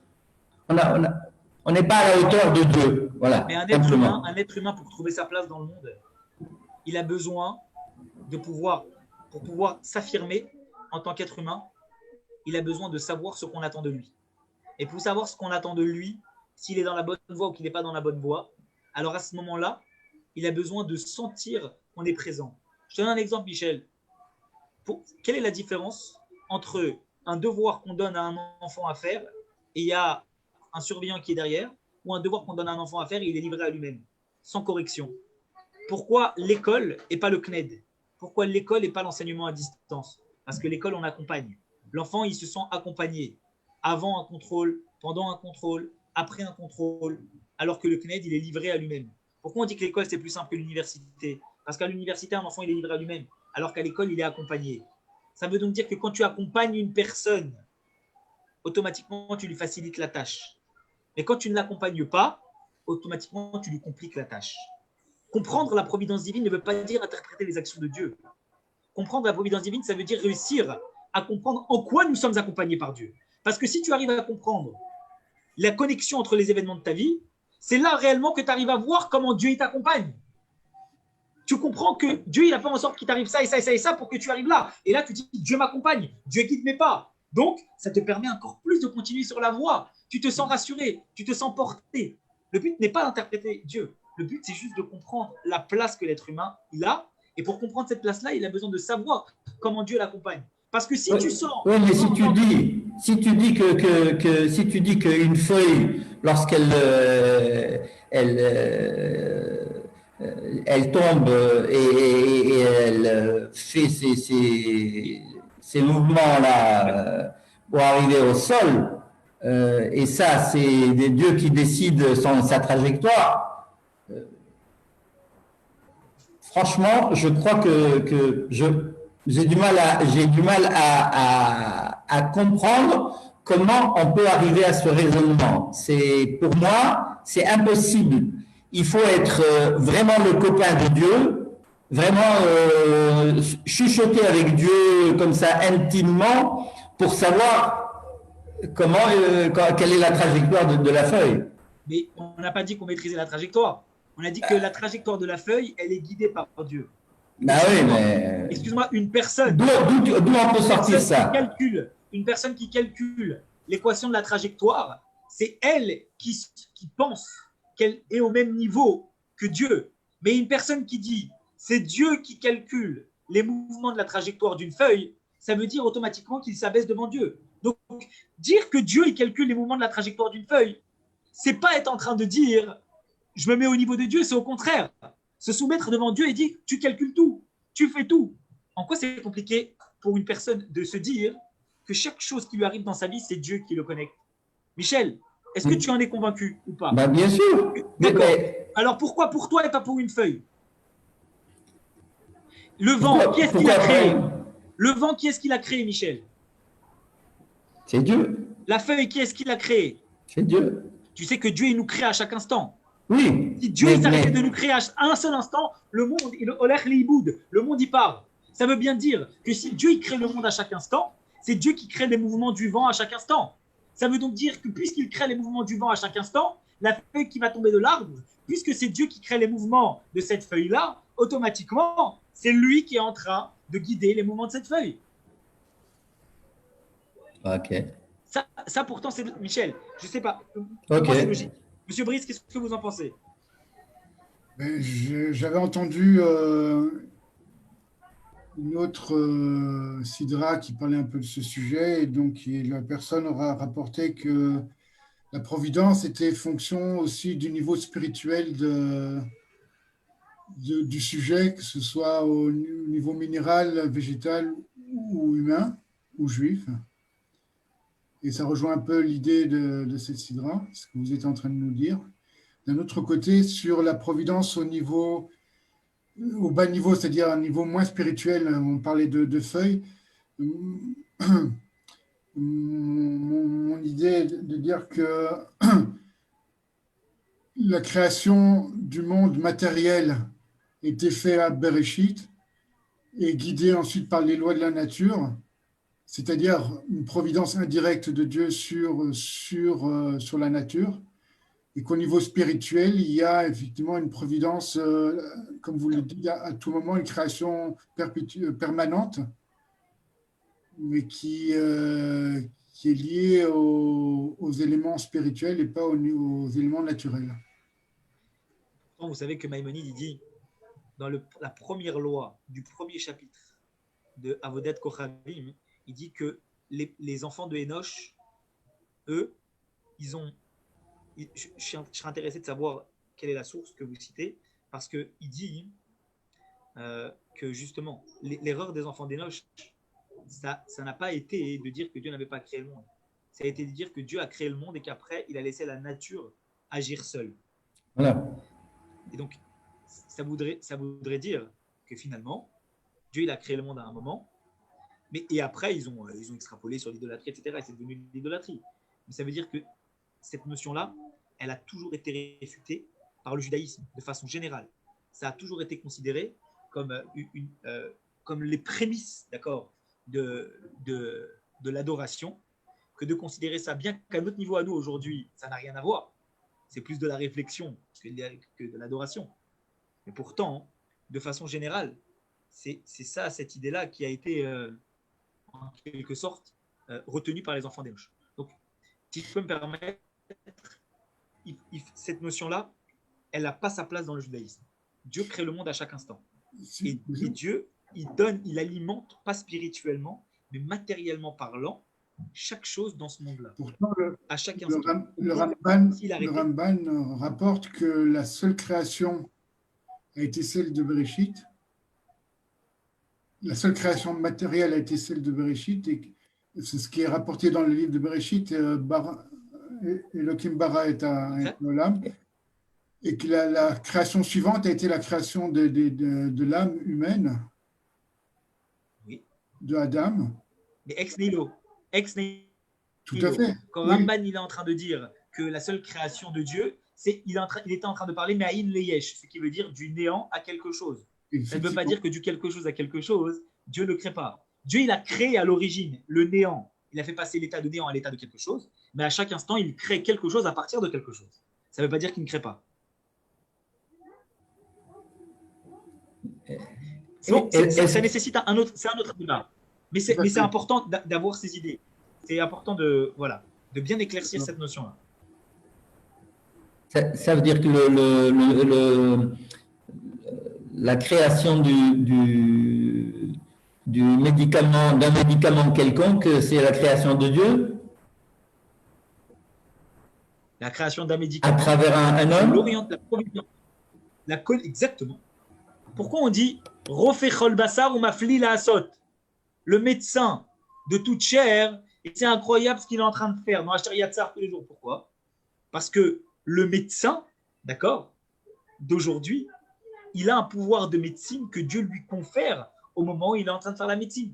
On n'est pas à la hauteur de Dieu. Voilà. Mais un être humain, pour trouver sa place dans le monde, il a besoin de pouvoir, pour pouvoir s'affirmer en tant qu'être humain, il a besoin de savoir ce qu'on attend de lui. Et pour savoir ce qu'on attend de lui, s'il est dans la bonne voie ou qu'il n'est pas dans la bonne voie, alors à ce moment-là, il a besoin de sentir qu'on est présent. Je te donne un exemple, Michel. Quelle est la différence entre un devoir qu'on donne à un enfant à faire et il y a un surveillant qui est derrière, ou un devoir qu'on donne à un enfant à faire et il est livré à lui-même, sans correction? Pourquoi l'école et pas le CNED? Pourquoi l'école et pas l'enseignement à distance? Parce que l'école, on accompagne. L'enfant, il se sent accompagné. Avant un contrôle, pendant un contrôle, après un contrôle, alors que le CNED, il est livré à lui-même. Pourquoi on dit que l'école, c'est plus simple que l'université? Parce qu'à l'université, un enfant, il est livré à lui-même, alors qu'à l'école, il est accompagné. Ça veut donc dire que quand tu accompagnes une personne, automatiquement, tu lui facilites la tâche. Mais quand tu ne l'accompagnes pas, automatiquement, tu lui compliques la tâche. Comprendre la providence divine ne veut pas dire interpréter les actions de Dieu. Comprendre la providence divine, ça veut dire réussir à comprendre en quoi nous sommes accompagnés par Dieu. Parce que si tu arrives à comprendre la connexion entre les événements de ta vie, c'est là réellement que tu arrives à voir comment Dieu t'accompagne. Tu comprends que Dieu, il a fait en sorte qu'il t'arrive ça et ça et ça et ça pour que tu arrives là. Et là, tu dis, Dieu m'accompagne, Dieu guide mes pas. Donc, ça te permet encore plus de continuer sur la voie. Tu te sens rassuré, tu te sens porté. Le but n'est pas d'interpréter Dieu. Le but, c'est juste de comprendre la place que l'être humain il a. Et pour comprendre cette place-là, il a besoin de savoir comment Dieu l'accompagne. Parce que si tu sens… Oui, mais si tu dis qu'une feuille, lorsqu'elle elle tombe et elle fait ces mouvements-là pour arriver au sol, et ça, c'est des dieux qui décident sa trajectoire. Franchement, je crois que j'ai du mal à comprendre comment on peut arriver à ce raisonnement. Pour moi, c'est impossible. Il faut être vraiment le copain de Dieu, vraiment chuchoter avec Dieu comme ça intimement pour savoir quelle est la trajectoire de la feuille. Mais on n'a pas dit qu'on maîtrisait la trajectoire. On a dit que la trajectoire de la feuille, elle est guidée par Dieu. Ah oui, mais… Excuse-moi, une personne… D'où on peut sortir ça? Une personne qui calcule l'équation de la trajectoire, c'est elle qui pense qu'elle est au même niveau que Dieu. Mais une personne qui dit c'est Dieu qui calcule les mouvements de la trajectoire d'une feuille, ça veut dire automatiquement qu'il s'abaisse devant Dieu. Donc, dire que Dieu il calcule les mouvements de la trajectoire d'une feuille, c'est pas être en train de dire je me mets au niveau de Dieu, c'est au contraire. Se soumettre devant Dieu et dire tu calcules tout, tu fais tout. En quoi c'est compliqué pour une personne de se dire que chaque chose qui lui arrive dans sa vie, c'est Dieu qui le connecte? Michel, est-ce que tu en es convaincu ou pas? Ben, bien sûr. D'accord. Alors pourquoi pour toi et pas pour une feuille? Le vent, qui est-ce qui l'a créé? Le vent, qui est-ce qui l'a créé, Michel? C'est Dieu. La feuille, qui est-ce qui l'a créé? C'est Dieu. Tu sais que Dieu, il nous crée à chaque instant. Oui. Si Dieu il s'arrêtait de nous créer à un seul instant, le monde, il olech liboud, le monde il part. Ça veut bien dire que si Dieu il crée le monde à chaque instant, c'est Dieu qui crée les mouvements du vent à chaque instant. Ça veut donc dire que puisqu'il crée les mouvements du vent à chaque instant, la feuille qui va tomber de l'arbre, puisque c'est Dieu qui crée les mouvements de cette feuille-là, automatiquement, c'est lui qui est en train de guider les mouvements de cette feuille. Ok. Ça pourtant, c'est Michel, je ne sais pas. Ok. Moi, c'est logique. Monsieur Brice, qu'est-ce que vous en pensez? J'avais entendu une autre sidra qui parlait un peu de ce sujet, et donc la personne aura rapporté que la providence était fonction aussi du niveau spirituel du sujet, que ce soit au niveau minéral, végétal ou humain ou juif. Et ça rejoint un peu l'idée de cette sidra, ce que vous êtes en train de nous dire. D'un autre côté, sur la providence au bas niveau, c'est-à-dire un niveau moins spirituel, on parlait de feuilles. Mon idée est de dire que la création du monde matériel était faite à Bereshit et guidée ensuite par les lois de la nature, c'est-à-dire une providence indirecte de Dieu sur la nature, et qu'au niveau spirituel, il y a effectivement une providence, comme vous le dites, à tout moment, une création permanente, mais qui est liée aux éléments spirituels et pas aux éléments naturels. Vous savez que Maïmonide, il dit, dans la première loi du premier chapitre de Avodet Kochavim, il dit que les enfants de Hénoch, eux, je serais intéressé de savoir quelle est la source que vous citez, parce qu'il dit que justement, l'erreur des enfants d'Hénoch, ça n'a pas été de dire que Dieu n'avait pas créé le monde. Ça a été de dire que Dieu a créé le monde et qu'après, il a laissé la nature agir seule. Voilà. Et donc, ça voudrait dire que finalement, Dieu il a créé le monde à un moment, et après, ils ont extrapolé sur l'idolâtrie, etc. Et c'est devenu l'idolâtrie. Mais ça veut dire que cette notion-là, elle a toujours été réfutée par le judaïsme, de façon générale. Ça a toujours été considéré comme, comme les prémices, d'accord, de l'adoration, que de considérer ça, bien qu'à notre niveau à nous aujourd'hui, ça n'a rien à voir. C'est plus de la réflexion que de l'adoration. Mais pourtant, de façon générale, c'est ça, cette idée-là qui a été, en quelque sorte, retenue par les enfants d'Hénoch. Donc, si je peux me permettre, cette notion-là, elle n'a pas sa place dans le judaïsme. Dieu crée le monde à chaque instant. Et Dieu, il alimente, pas spirituellement, mais matériellement parlant, chaque chose dans ce monde-là. Pourtant, à chaque instant. Le Ramban rapporte que la seule création a été celle de Bereshit. La seule création matérielle a été celle de Bereshit, et c'est ce qui est rapporté dans le livre de Bereshit, Elohim bara et Olam, et que la création suivante a été la création de l'âme humaine, oui, de Adam. Mais ex nihilo. Tout à fait. Quand Ramban il est en train de dire que la seule création de Dieu, il était en train de parler Me'ayin leyesh, ce qui veut dire du néant à quelque chose. Ça ne veut pas dire que du quelque chose à quelque chose, Dieu ne crée pas. Dieu, il a créé à l'origine le néant. Il a fait passer l'état de néant à l'état de quelque chose, mais à chaque instant, il crée quelque chose à partir de quelque chose. Ça ne veut pas dire qu'il ne crée pas. Bon, ça nécessite un autre débat. Mais c'est important d'avoir ces idées. C'est important de bien éclaircir cette notion-là. Ça veut dire que la création d'un médicament quelconque, c'est la création de Dieu? La création d'un médicament. À travers un homme? Exactement. Pourquoi on dit Rofechol Bassar ou Mafli la Asot? Le médecin de toute chair, et c'est incroyable ce qu'il est en train de faire dans Asher Yatzar tous les jours. Pourquoi? Parce que le médecin, d'accord, d'aujourd'hui, il a un pouvoir de médecine que Dieu lui confère au moment où il est en train de faire la médecine.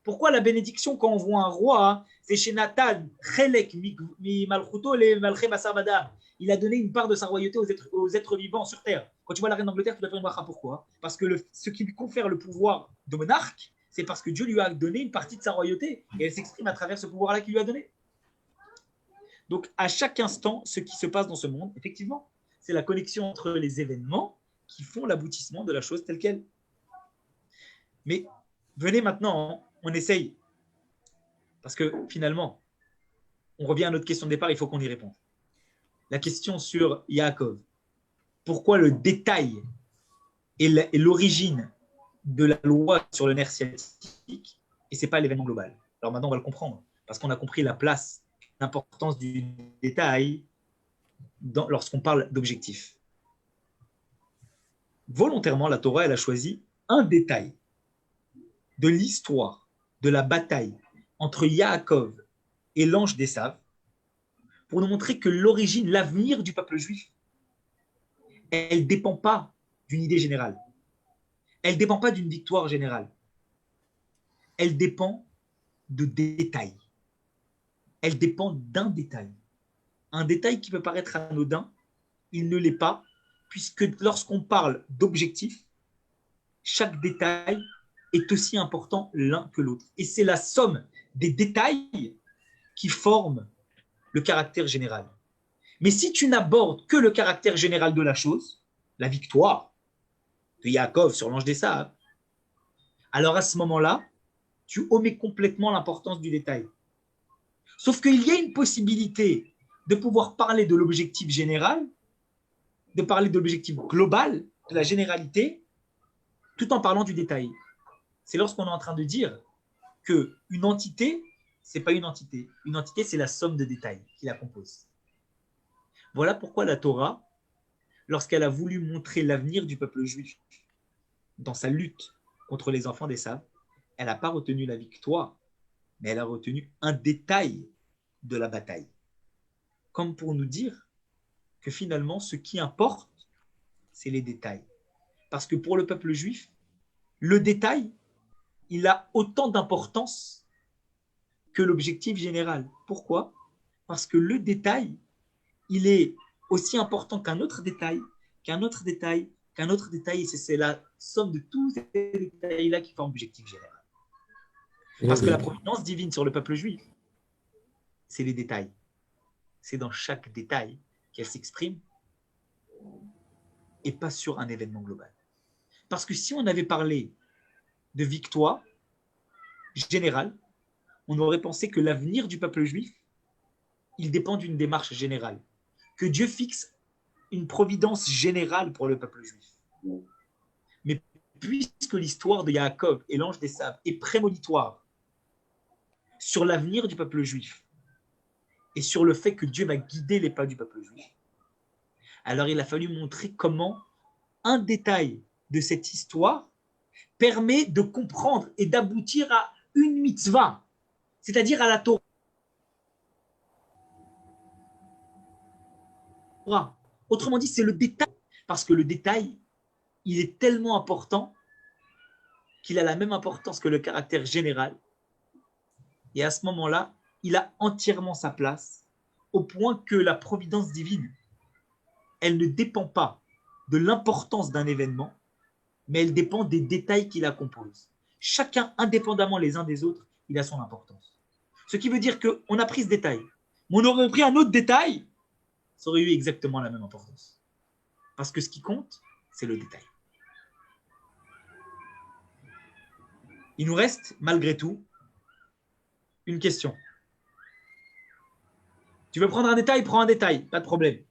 Pourquoi la bénédiction, quand on voit un roi, c'est chez Nathan, Chelek, mi Malchuto, les Malché Basar Badam. Il a donné une part de sa royauté aux êtres vivants sur terre. Quand tu vois la reine d'Angleterre, tu dois faire une bracha. Pourquoi? Parce que ce qui lui confère le pouvoir de monarque, c'est parce que Dieu lui a donné une partie de sa royauté et elle s'exprime à travers ce pouvoir-là qu'il lui a donné. Donc, à chaque instant, ce qui se passe dans ce monde, effectivement, c'est la connexion entre les événements qui font l'aboutissement de la chose telle qu'elle. Mais venez maintenant, on essaye. Parce que finalement, on revient à notre question de départ, il faut qu'on y réponde. La question sur Yaakov. Pourquoi le détail et l'origine de la loi sur le nerf sciatique et ce n'est pas l'événement global? Alors maintenant, on va le comprendre. Parce qu'on a compris la place, l'importance du détail lorsqu'on parle d'objectif. Volontairement, la Torah, elle a choisi un détail de l'histoire, de la bataille entre Yaakov et l'ange d'Esav pour nous montrer que l'origine, l'avenir du peuple juif, elle ne dépend pas d'une idée générale. Elle ne dépend pas d'une victoire générale. Elle dépend de détails. Elle dépend d'un détail. Un détail qui peut paraître anodin, il ne l'est pas, puisque lorsqu'on parle d'objectif, chaque détail est aussi important l'un que l'autre. Et c'est la somme des détails qui forment le caractère général. Mais si tu n'abordes que le caractère général de la chose, la victoire de Yaakov sur l'ange d'Esav, alors à ce moment-là, tu omets complètement l'importance du détail. Sauf qu'il y a une possibilité de pouvoir parler de l'objectif général, de parler de l'objectif global, de la généralité, tout en parlant du détail. C'est lorsqu'on est en train de dire qu'une entité, ce n'est pas une entité. Une entité, c'est la somme de détails qui la compose. Voilà pourquoi la Torah, lorsqu'elle a voulu montrer l'avenir du peuple juif dans sa lutte contre les enfants d'Esav, elle n'a pas retenu la victoire, mais elle a retenu un détail de la bataille. Comme pour nous dire que finalement, ce qui importe, c'est les détails. Parce que pour le peuple juif, le détail, il a autant d'importance que l'objectif général. Pourquoi? Parce que le détail, il est aussi important qu'un autre détail, qu'un autre détail, qu'un autre détail, et c'est la somme de tous ces détails-là qui forment l'objectif général. Parce que la providence divine sur le peuple juif, c'est les détails. C'est dans chaque détail qu'elle s'exprime et pas sur un événement global. Parce que si on avait parlé de victoire générale, on aurait pensé que l'avenir du peuple juif, il dépend d'une démarche générale. Que Dieu fixe une providence générale pour le peuple juif. Mais puisque l'histoire de Yaakov et l'ange d'Esav est prémonitoire sur l'avenir du peuple juif et sur le fait que Dieu va guider les pas du peuple juif, alors il a fallu montrer comment un détail de cette histoire permet de comprendre et d'aboutir à une mitzvah, c'est-à-dire à la Torah. Autrement dit, c'est le détail, parce que le détail, il est tellement important qu'il a la même importance que le caractère général. Et à ce moment-là, il a entièrement sa place, au point que la providence divine, elle ne dépend pas de l'importance d'un événement, mais elle dépend des détails qui la composent. Chacun, indépendamment les uns des autres, il a son importance. Ce qui veut dire qu'on a pris ce détail, mais on aurait pris un autre détail, ça aurait eu exactement la même importance. Parce que ce qui compte, c'est le détail. Il nous reste, malgré tout, une question. Tu veux prendre un détail, prends un détail, pas de problème.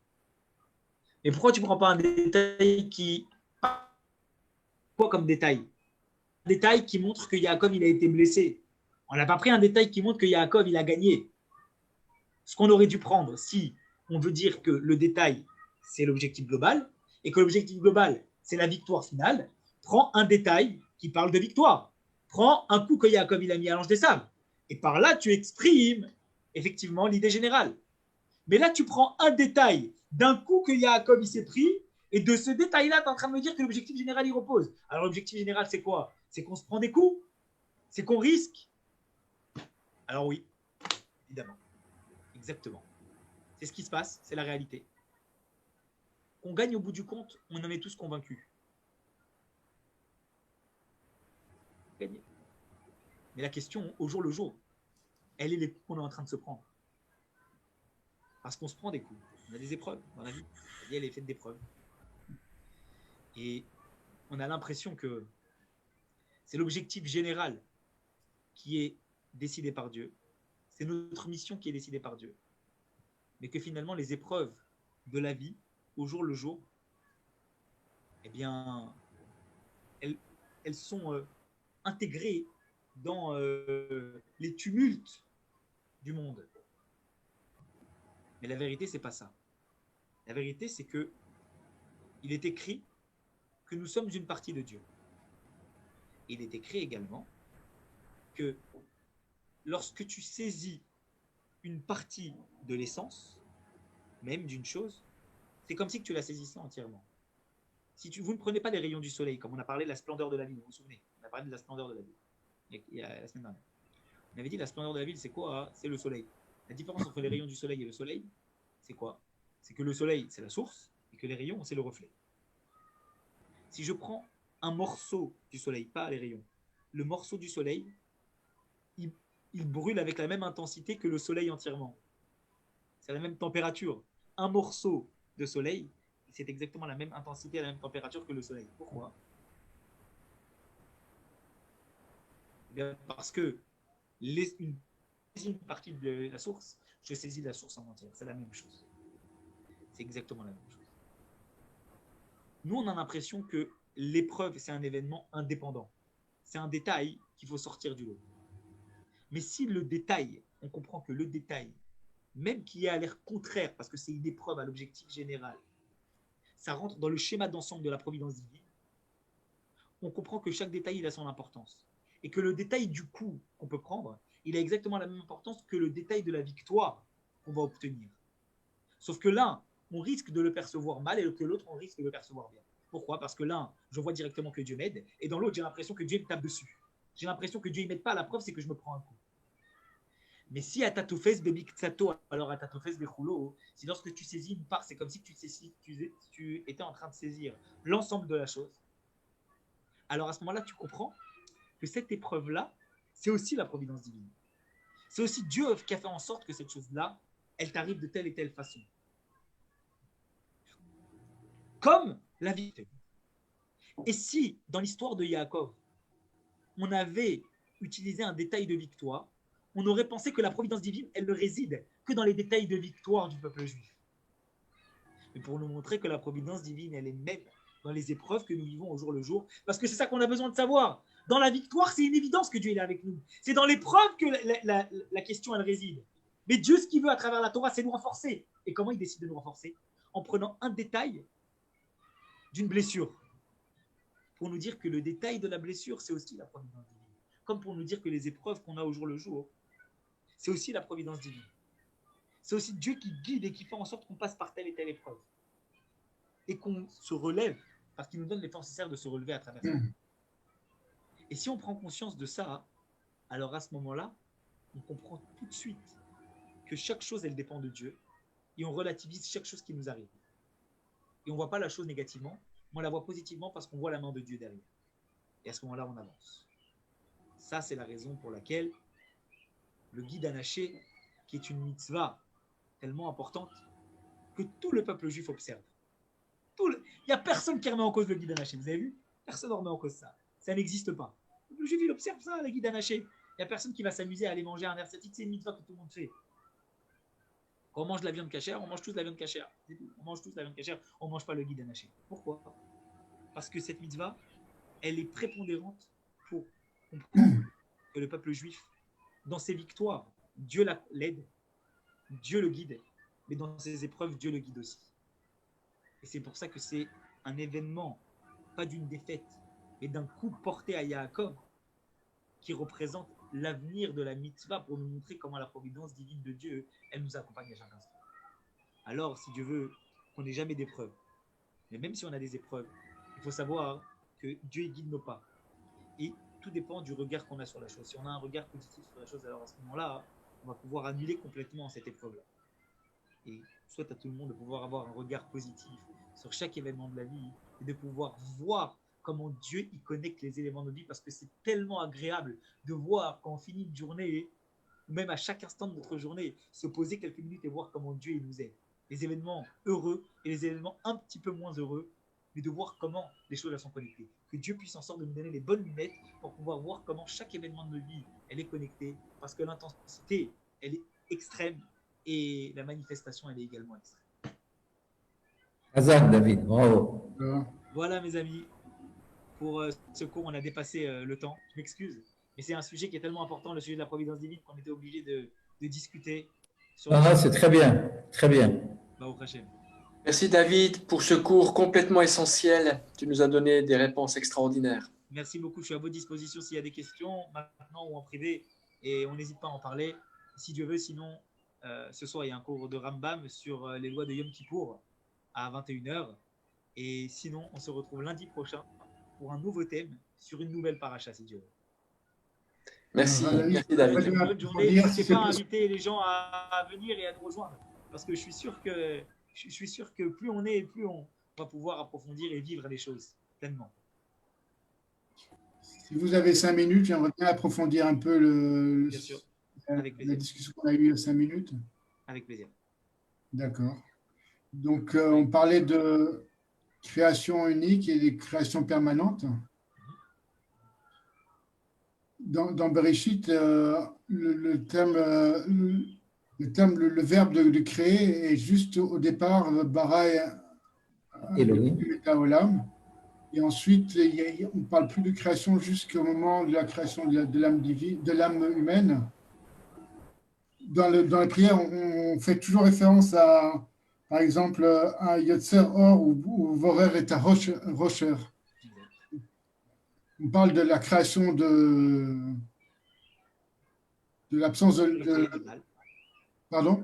Mais pourquoi tu ne prends pas un détail qui... Quoi comme détail? Un détail qui montre que Yaakov, il a été blessé. On n'a pas pris un détail qui montre que Yaakov, il a gagné. Ce qu'on aurait dû prendre, si on veut dire que le détail, c'est l'objectif global, et que l'objectif global, c'est la victoire finale, prends un détail qui parle de victoire. Prends un coup que Yaakov, il a mis à l'ange d'Esav. Et par là, tu exprimes effectivement l'idée générale. Mais là, tu prends un détail d'un coup que Yaakov, il s'est pris, et de ce détail-là, tu es en train de me dire que l'objectif général, il repose. Alors, l'objectif général, c'est quoi? C'est qu'on se prend des coups, c'est qu'on risque, Alors oui, évidemment. Exactement. C'est ce qui se passe, c'est la réalité. Qu'on gagne au bout du compte, on en est tous convaincus. Gagner. Mais la question, au jour le jour, elle est les coups qu'on est en train de se prendre. Parce qu'on se prend des coups. On a des épreuves dans la vie. La vie, elle est faite d'épreuves. Et on a l'impression que c'est l'objectif général qui est décidé par Dieu. C'est notre mission qui est décidée par Dieu. Mais que finalement, les épreuves de la vie, au jour le jour, eh bien, elles sont intégrées dans les tumultes du monde. Mais la vérité, c'est pas ça. La vérité, c'est que il est écrit que nous sommes une partie de Dieu. Il est écrit également que lorsque tu saisis une partie de l'essence, même d'une chose, c'est comme si tu la saisissais entièrement. Si vous ne prenez pas les rayons du soleil, comme on a parlé de la splendeur de la ville, vous vous souvenez, on a parlé de la splendeur de la ville il y a la semaine dernière. On avait dit la splendeur de la ville, c'est quoi? C'est le soleil. La différence entre les rayons du soleil et le soleil, c'est quoi? C'est que le soleil, c'est la source, et que les rayons, c'est le reflet. Si je prends un morceau du soleil, pas les rayons, le morceau du soleil, il brûle avec la même intensité que le soleil entièrement. C'est la même température. Un morceau de soleil, c'est exactement la même intensité, la même température que le soleil. Pourquoi? Bien parce que une partie de la source, je saisis la source en entière. C'est la même chose. C'est exactement la même chose. Nous, on a l'impression que l'épreuve, c'est un événement indépendant. C'est un détail qu'il faut sortir du lot. Mais si le détail, on comprend que le détail, même qui a l'air contraire, parce que c'est une épreuve à l'objectif général, ça rentre dans le schéma d'ensemble de la providence divine, on comprend que chaque détail, il a son importance. Et que le détail du coup qu'on peut prendre, il a exactement la même importance que le détail de la victoire qu'on va obtenir. Sauf que l'un, on risque de le percevoir mal et que l'autre, on risque de le percevoir bien. Pourquoi? Parce que l'un, je vois directement que Dieu m'aide, et dans l'autre, j'ai l'impression que Dieu me tape dessus. J'ai l'impression que Dieu ne m'aide pas. La preuve, c'est que je me prends un coup. Mais si à tatofes bebiksato, alors à tatofes bechulo, si lorsque tu saisis une part, c'est comme si tu étais en train de saisir l'ensemble de la chose, alors à ce moment-là, tu comprends que cette épreuve-là, c'est aussi la providence divine. C'est aussi Dieu qui a fait en sorte que cette chose-là, elle t'arrive de telle et telle façon. Comme la vie. Et si, dans l'histoire de Yaakov, on avait utilisé un détail de victoire, on aurait pensé que la providence divine, elle ne réside que dans les détails de victoire du peuple juif. Mais pour nous montrer que la providence divine, elle est même dans les épreuves que nous vivons au jour le jour, parce que c'est ça qu'on a besoin de savoir. Dans la victoire, c'est une évidence que Dieu est avec nous. C'est dans l'épreuve que la question, elle réside. Mais Dieu, ce qu'il veut à travers la Torah, c'est nous renforcer. Et comment il décide de nous renforcer? En prenant un détail d'une blessure, pour nous dire que le détail de la blessure, c'est aussi la providence divine. Comme pour nous dire que les épreuves qu'on a au jour le jour, c'est aussi la providence divine. C'est aussi Dieu qui guide et qui fait en sorte qu'on passe par telle et telle épreuve. Et qu'on se relève, parce qu'il nous donne les forces nécessaires de se relever à travers ça. Et si on prend conscience de ça, alors à ce moment-là, on comprend tout de suite que chaque chose, elle dépend de Dieu. Et on relativise chaque chose qui nous arrive. Et on ne voit pas la chose négativement, mais on la voit positivement parce qu'on voit la main de Dieu derrière. Et à ce moment-là, on avance. Ça, c'est la raison pour laquelle le guide anaché, qui est une mitzvah tellement importante, que tout le peuple juif observe. Il n'y a personne qui remet en cause le guide anaché. Vous avez vu? Personne ne remet en cause ça. Ça n'existe pas. Le juif, il observe ça, le guide anaché. Il n'y a personne qui va s'amuser à aller manger un nerf satique. C'est une mitzvah que tout le monde fait. Quand on mange de la viande cachère, on mange tous de la viande cachère. On mange tous de la viande cachère, on ne mange pas le guide anaché. Pourquoi? Parce que cette mitzvah, elle est prépondérante pour comprendre que le peuple juif, dans ses victoires, Dieu l'aide, Dieu le guide, mais dans ses épreuves, Dieu le guide aussi. Et c'est pour ça que c'est un événement, pas d'une défaite, mais d'un coup porté à Yaakov, qui représente l'avenir de la mitzvah pour nous montrer comment la providence divine de Dieu, elle nous accompagne à chaque instant. Alors, si Dieu veut qu'on n'ait jamais d'épreuves, mais même si on a des épreuves, il faut savoir que Dieu guide nos pas. Et tout dépend du regard qu'on a sur la chose. Si on a un regard positif sur la chose, alors à ce moment-là, on va pouvoir annuler complètement cette épreuve-là. Et je souhaite à tout le monde de pouvoir avoir un regard positif sur chaque événement de la vie et de pouvoir voir comment Dieu y connecte les éléments de vie, parce que c'est tellement agréable de voir quand on finit une journée, ou même à chaque instant de notre journée, se poser quelques minutes et voir comment Dieu il nous aide. Les événements heureux et les événements un petit peu moins heureux, mais de voir comment les choses sont connectées. Que Dieu puisse en sorte de nous donner les bonnes lunettes pour pouvoir voir comment chaque événement de notre vie, elle est connectée, parce que l'intensité, elle est extrême et la manifestation, elle est également extrême. Hazak, David, bravo. Voilà, mes amis, pour ce cours, on a dépassé le temps. Je m'excuse, mais c'est un sujet qui est tellement important, le sujet de la providence divine, qu'on était obligé de discuter. Non, non, c'est très bien, très bien. Bah, au prochain. Merci David pour ce cours complètement essentiel. Tu nous as donné des réponses extraordinaires. Merci beaucoup, je suis à votre disposition s'il y a des questions, maintenant ou en privé, et on n'hésite pas à en parler. Si Dieu veut, sinon, ce soir, il y a un cours de Rambam sur les lois de Yom Kippour à 21h. Et sinon, on se retrouve lundi prochain pour un nouveau thème sur une nouvelle paracha, si Dieu veut. Merci, merci David. Bonne journée. N'hésitez pas à inviter les gens à venir et à nous rejoindre, parce que je suis sûr que plus on est, plus on va pouvoir approfondir et vivre les choses pleinement. Si vous avez 5 minutes, j'aimerais bien approfondir un peu Bien sûr. Avec plaisir. la discussion qu'on a eue il y a 5 minutes. Avec plaisir. D'accord. Donc, on parlait de création unique et de création permanente. Dans Bereshit, le verbe de créer est juste au départ bara Elohim. Olam. Et ensuite, on ne parle plus de création jusqu'au moment de la création de l'âme divine, de l'âme humaine. Dans les prières, on fait toujours référence à, par exemple, à Yotzer Or ou Vorer et à Rocher. On parle de la création de l'absence de pardon?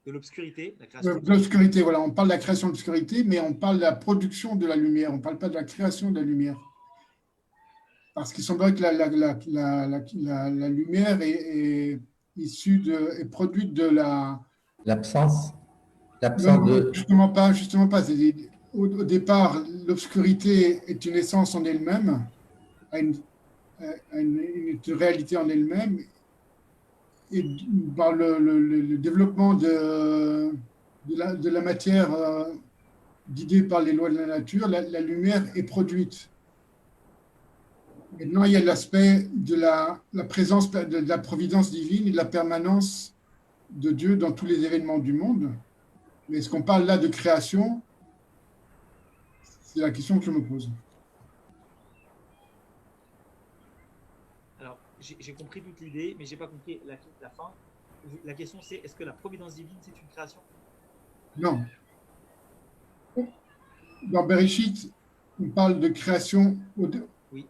De l'obscurité, la création. De l'obscurité, voilà. On parle de la création de l'obscurité, mais on parle de la production de la lumière. On ne parle pas de la création de la lumière. Parce qu'il semblerait que la lumière est issue est produite de L'absence de… Justement pas. Au départ, l'obscurité est une essence en elle-même, a une réalité en elle-même, et par le développement de la matière guidée par les lois de la nature, la lumière est produite. Maintenant, il y a l'aspect de la présence de la providence divine et de la permanence de Dieu dans tous les événements du monde. Mais est-ce qu'on parle là de création? C'est la question que je me pose. Alors, j'ai compris toute l'idée, mais je n'ai pas compris la fin. La question, c'est est-ce que la providence divine, c'est une création? Non. Dans Bereshit, on parle de création oui.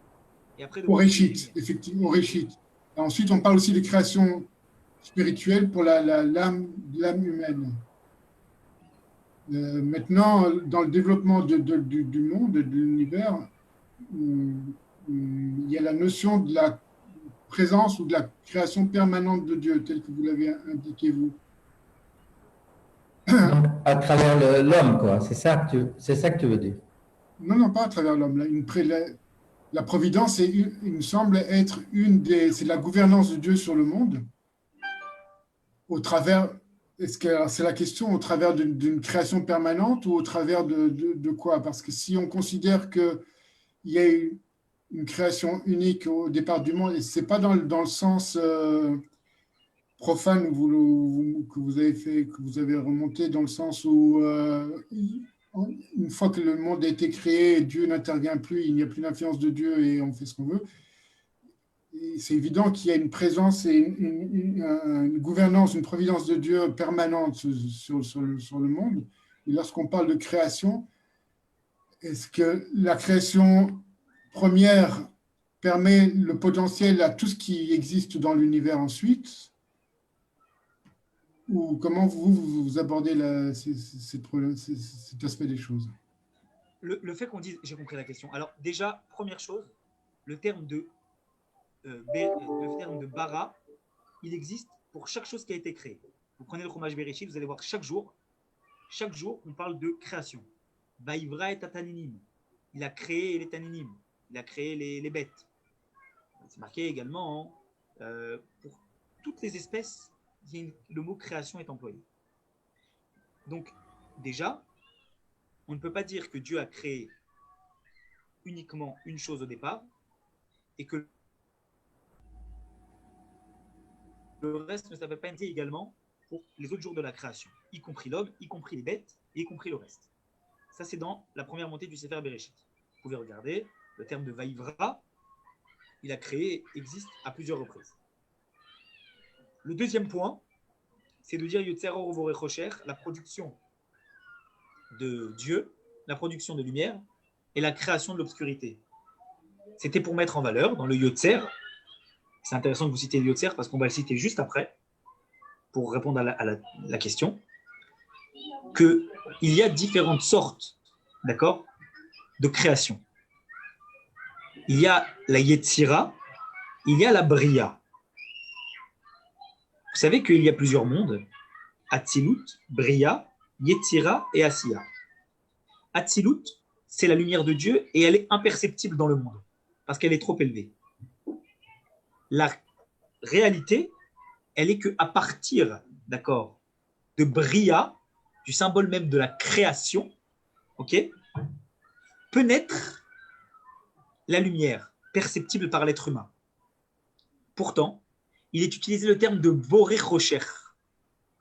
Et après, au Réchit, effectivement, au Réchit. Ensuite, on parle aussi de création spirituelle pour l'âme humaine. Maintenant, dans le développement du monde, de l'univers, il y a la notion de la présence ou de la création permanente de Dieu, telle que vous l'avez indiqué, vous. À travers l'homme, quoi. C'est ça que tu veux dire. Non, pas à travers l'homme. La providence, il me semble être c'est la gouvernance de Dieu sur le monde, au travers… Est-ce que c'est la question, au travers d'une création permanente ou au travers de quoi? Parce que si on considère qu'il y a une création unique au départ du monde, et ce n'est pas dans le sens profane que vous avez remonté, dans le sens où une fois que le monde a été créé, Dieu n'intervient plus, il n'y a plus d'influence de Dieu et on fait ce qu'on veut. C'est évident qu'il y a une présence et une gouvernance, une providence de Dieu permanente sur le monde. Et lorsqu'on parle de création, est-ce que la création première permet le potentiel à tout ce qui existe dans l'univers ensuite? Ou comment vous abordez cet aspect des choses? Le fait qu'on dise… J'ai compris la question. Alors déjà, première chose, le terme de le terme de bara, il existe pour chaque chose qui a été créée. Vous prenez le Chumash Bereshit, vous allez voir chaque jour, on parle de création. Vaïvra et Tataninim. Il a créé les Taninim. Il a créé les bêtes. C'est marqué également, pour toutes les espèces, le mot création est employé. Donc, déjà, on ne peut pas dire que Dieu a créé uniquement une chose au départ et que le reste ne s'appelle pas ainsi également pour les autres jours de la création, y compris l'homme, y compris les bêtes, et y compris le reste. Ça, c'est dans la première montée du Sefer Bereshit. Vous pouvez regarder, le terme de Vaïvra, il a créé, existe à plusieurs reprises. Le deuxième point, c'est de dire Yotzer Or Uvore Chocher, la production de Dieu, la production de lumière et la création de l'obscurité. C'était pour mettre en valeur dans le Yotzer, c'est intéressant que vous citiez le Yotzer parce qu'on va le citer juste après pour répondre à la question, qu'il y a différentes sortes, d'accord, de création. Il y a la Yetzira, il y a la Bria. Vous savez qu'il y a plusieurs mondes, Atzilut, Bria, Yetzira et Asiya. Atzilut, c'est la lumière de Dieu et elle est imperceptible dans le monde parce qu'elle est trop élevée. La réalité, elle est qu'à partir, d'accord, de Bria, du symbole même de la création, ok, peut naître la lumière perceptible par l'être humain. Pourtant, il est utilisé le terme de Boré Rocher,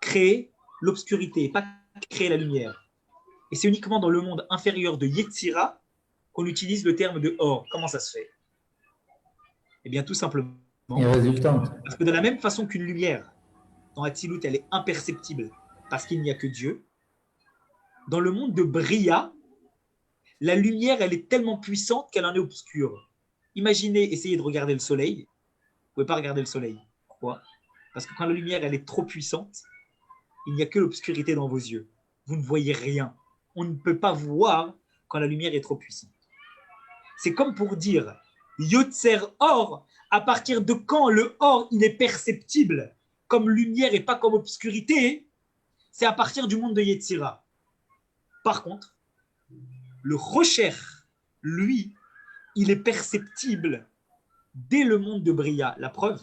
créer l'obscurité, pas créer la lumière. Et c'est uniquement dans le monde inférieur de Yetzira qu'on utilise le terme de Or. Comment ça se fait? Eh bien, tout simplement. Parce que de la même façon qu'une lumière, dans Atzilut, elle est imperceptible parce qu'il n'y a que Dieu, dans le monde de Bria, la lumière, elle est tellement puissante qu'elle en est obscure. Imaginez, essayez de regarder le soleil. Vous ne pouvez pas regarder le soleil. Pourquoi? Parce que quand la lumière, elle est trop puissante, il n'y a que l'obscurité dans vos yeux. Vous ne voyez rien. On ne peut pas voir quand la lumière est trop puissante. C'est comme pour dire Yotzer Or, à partir de quand le Or, il est perceptible comme lumière et pas comme obscurité, c'est à partir du monde de Yetzira. Par contre, le Rocher, lui, il est perceptible dès le monde de Bria. La preuve,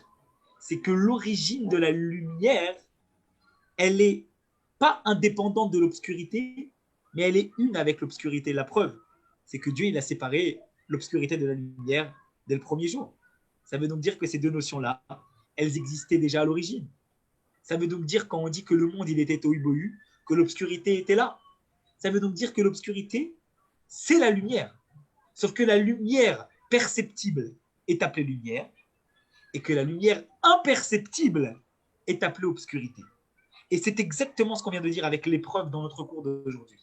c'est que l'origine de la lumière, elle n'est pas indépendante de l'obscurité, mais elle est une avec l'obscurité. La preuve, c'est que Dieu il a séparé l'obscurité de la lumière dès le premier jour. Ça veut donc dire que ces deux notions-là, elles existaient déjà à l'origine. Ça veut donc dire, quand on dit que le monde il était tohu-bohu, que l'obscurité était là. Ça veut donc dire que l'obscurité, c'est la lumière. Sauf que la lumière perceptible est appelée lumière et que la lumière imperceptible est appelée obscurité. Et c'est exactement ce qu'on vient de dire avec l'épreuve dans notre cours d'aujourd'hui.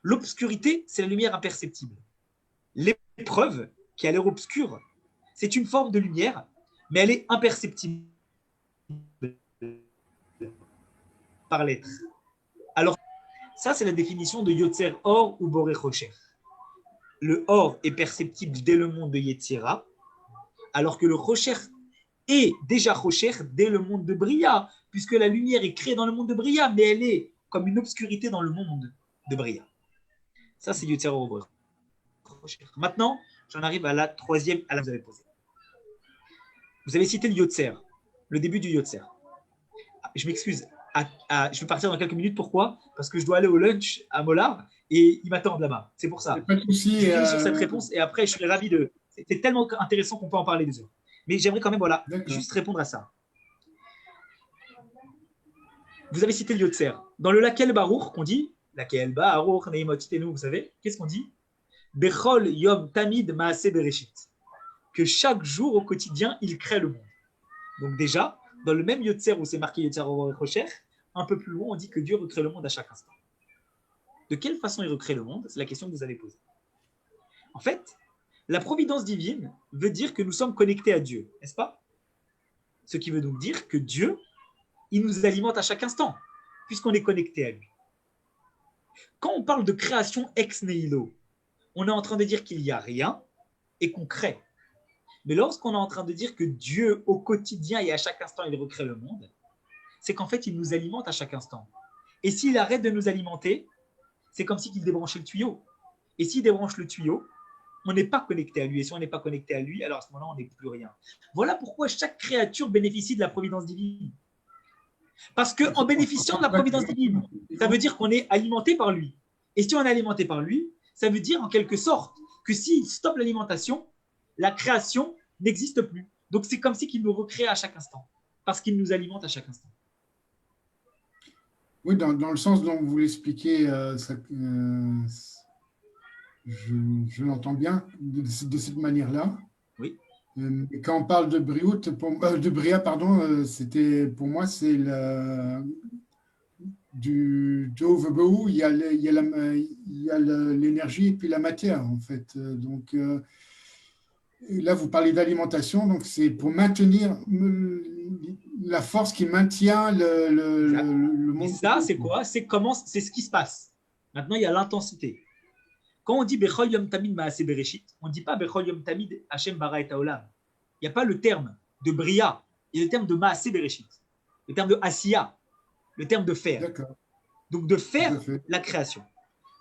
L'obscurité, c'est la lumière imperceptible. L'épreuve, qui a l'air obscure, c'est une forme de lumière, mais elle est imperceptible par l'être. Alors, ça, c'est la définition de Yotzer Or ou Boré Rocher. Le Or est perceptible dès le monde de Yetzira, alors que le Rocher est déjà Rocher dès le monde de Bria, puisque la lumière est créée dans le monde de Bria, mais elle est comme une obscurité dans le monde de Bria. Ça, c'est Yotzer Or ou Boré Rocher. Maintenant, j'en arrive à la troisième, à la que vous avez posée. Vous avez cité le Yotzer, le début du Yotzer. Je m'excuse, je vais partir dans quelques minutes. Pourquoi? Parce que je dois aller au lunch à Mollard et ils m'attendent là-bas. C'est pour ça. Pas de souci. Je finis sur cette réponse et après, je serai ravi de. C'est tellement intéressant qu'on peut en parler des heures. Mais j'aimerais quand même, voilà, juste répondre à ça. Vous avez cité le Yotzer. Dans le Laquel Baruch, on dit Laquel Baruch, Neimotitenu, vous savez, qu'est-ce qu'on dit? Bechol Yom Tamid Maaseh Bereshit. Que chaque jour au quotidien, il crée le monde. Donc déjà, dans le même Yotzer où c'est marqué Yotzer Rocher, un peu plus loin, on dit que Dieu recrée le monde à chaque instant. De quelle façon il recrée le monde? C'est la question que vous avez posée. En fait, la providence divine veut dire que nous sommes connectés à Dieu, n'est-ce pas? Ce qui veut donc dire que Dieu, il nous alimente à chaque instant, puisqu'on est connecté à lui. Quand on parle de création ex nihilo, on est en train de dire qu'il n'y a rien et qu'on crée. Mais lorsqu'on est en train de dire que Dieu, au quotidien et à chaque instant, il recrée le monde, c'est qu'en fait, il nous alimente à chaque instant. Et s'il arrête de nous alimenter, c'est comme s'il débranchait le tuyau. Et s'il débranche le tuyau, on n'est pas connecté à lui. Et si on n'est pas connecté à lui, alors à ce moment-là, on n'est plus rien. Voilà pourquoi chaque créature bénéficie de la providence divine. Parce qu'en bénéficiant de la providence divine, ça veut dire qu'on est alimenté par lui. Et si on est alimenté par lui, ça veut dire en quelque sorte que s'il stoppe l'alimentation, la création n'existe plus. Donc c'est comme si qu'il nous recrée à chaque instant, parce qu'il nous alimente à chaque instant. Oui, dans le sens dont vous l'expliquez, je l'entends bien de cette manière-là. Oui. Et quand on parle de Bria, pardon, c'était pour moi c'est du Tovebou, il y a l'énergie et puis la matière en fait. Donc là vous parlez d'alimentation, donc c'est pour maintenir la force qui maintient le monde. Et ça c'est quoi? C'est ce qui se passe. Maintenant il y a l'intensité. Quand on dit Bechol Yom Tamid Maaseh Bereshit, on ne dit pas Bechol Yom Tamid Hashem bara et haolam. Il n'y a pas le terme de Bria, il y a le terme de Maaseh Bereshit, le terme de Asiya, le terme de faire. Donc de faire la création.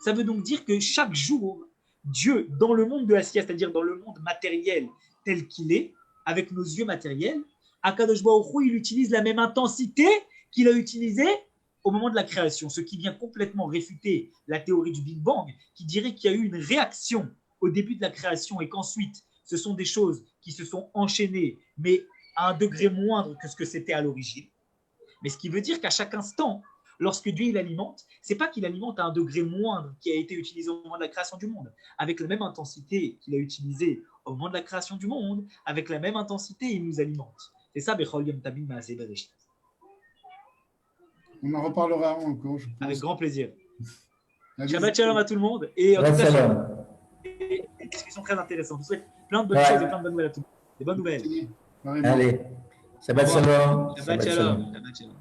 Ça veut donc dire que chaque jour, Dieu, dans le monde de Asiya, c'est-à-dire dans le monde matériel tel qu'il est, avec nos yeux matériels, Akadosh Baruch Hu, il utilise la même intensité qu'il a utilisée au moment de la création, ce qui vient complètement réfuter la théorie du Big Bang, qui dirait qu'il y a eu une réaction au début de la création et qu'ensuite, ce sont des choses qui se sont enchaînées, mais à un degré moindre que ce que c'était à l'origine. Mais ce qui veut dire qu'à chaque instant, lorsque Dieu il alimente, ce n'est pas qu'il alimente à un degré moindre qui a été utilisé au moment de la création du monde, avec la même intensité qu'il a utilisée au moment de la création du monde, avec la même intensité, il nous alimente. C'est ça, Bechol Yom Tamid Maaseh Bereshit. On en reparlera encore, je pense. Avec grand plaisir. Shabbat shalom à tout le monde. Et en tout cas, une discussion très intéressante. Je vous souhaite plein de bonnes choses et plein de bonnes nouvelles à tout le monde. Des bonnes nouvelles. Allez, Shabbat shalom. Shabbat shalom. Shabbat shalom.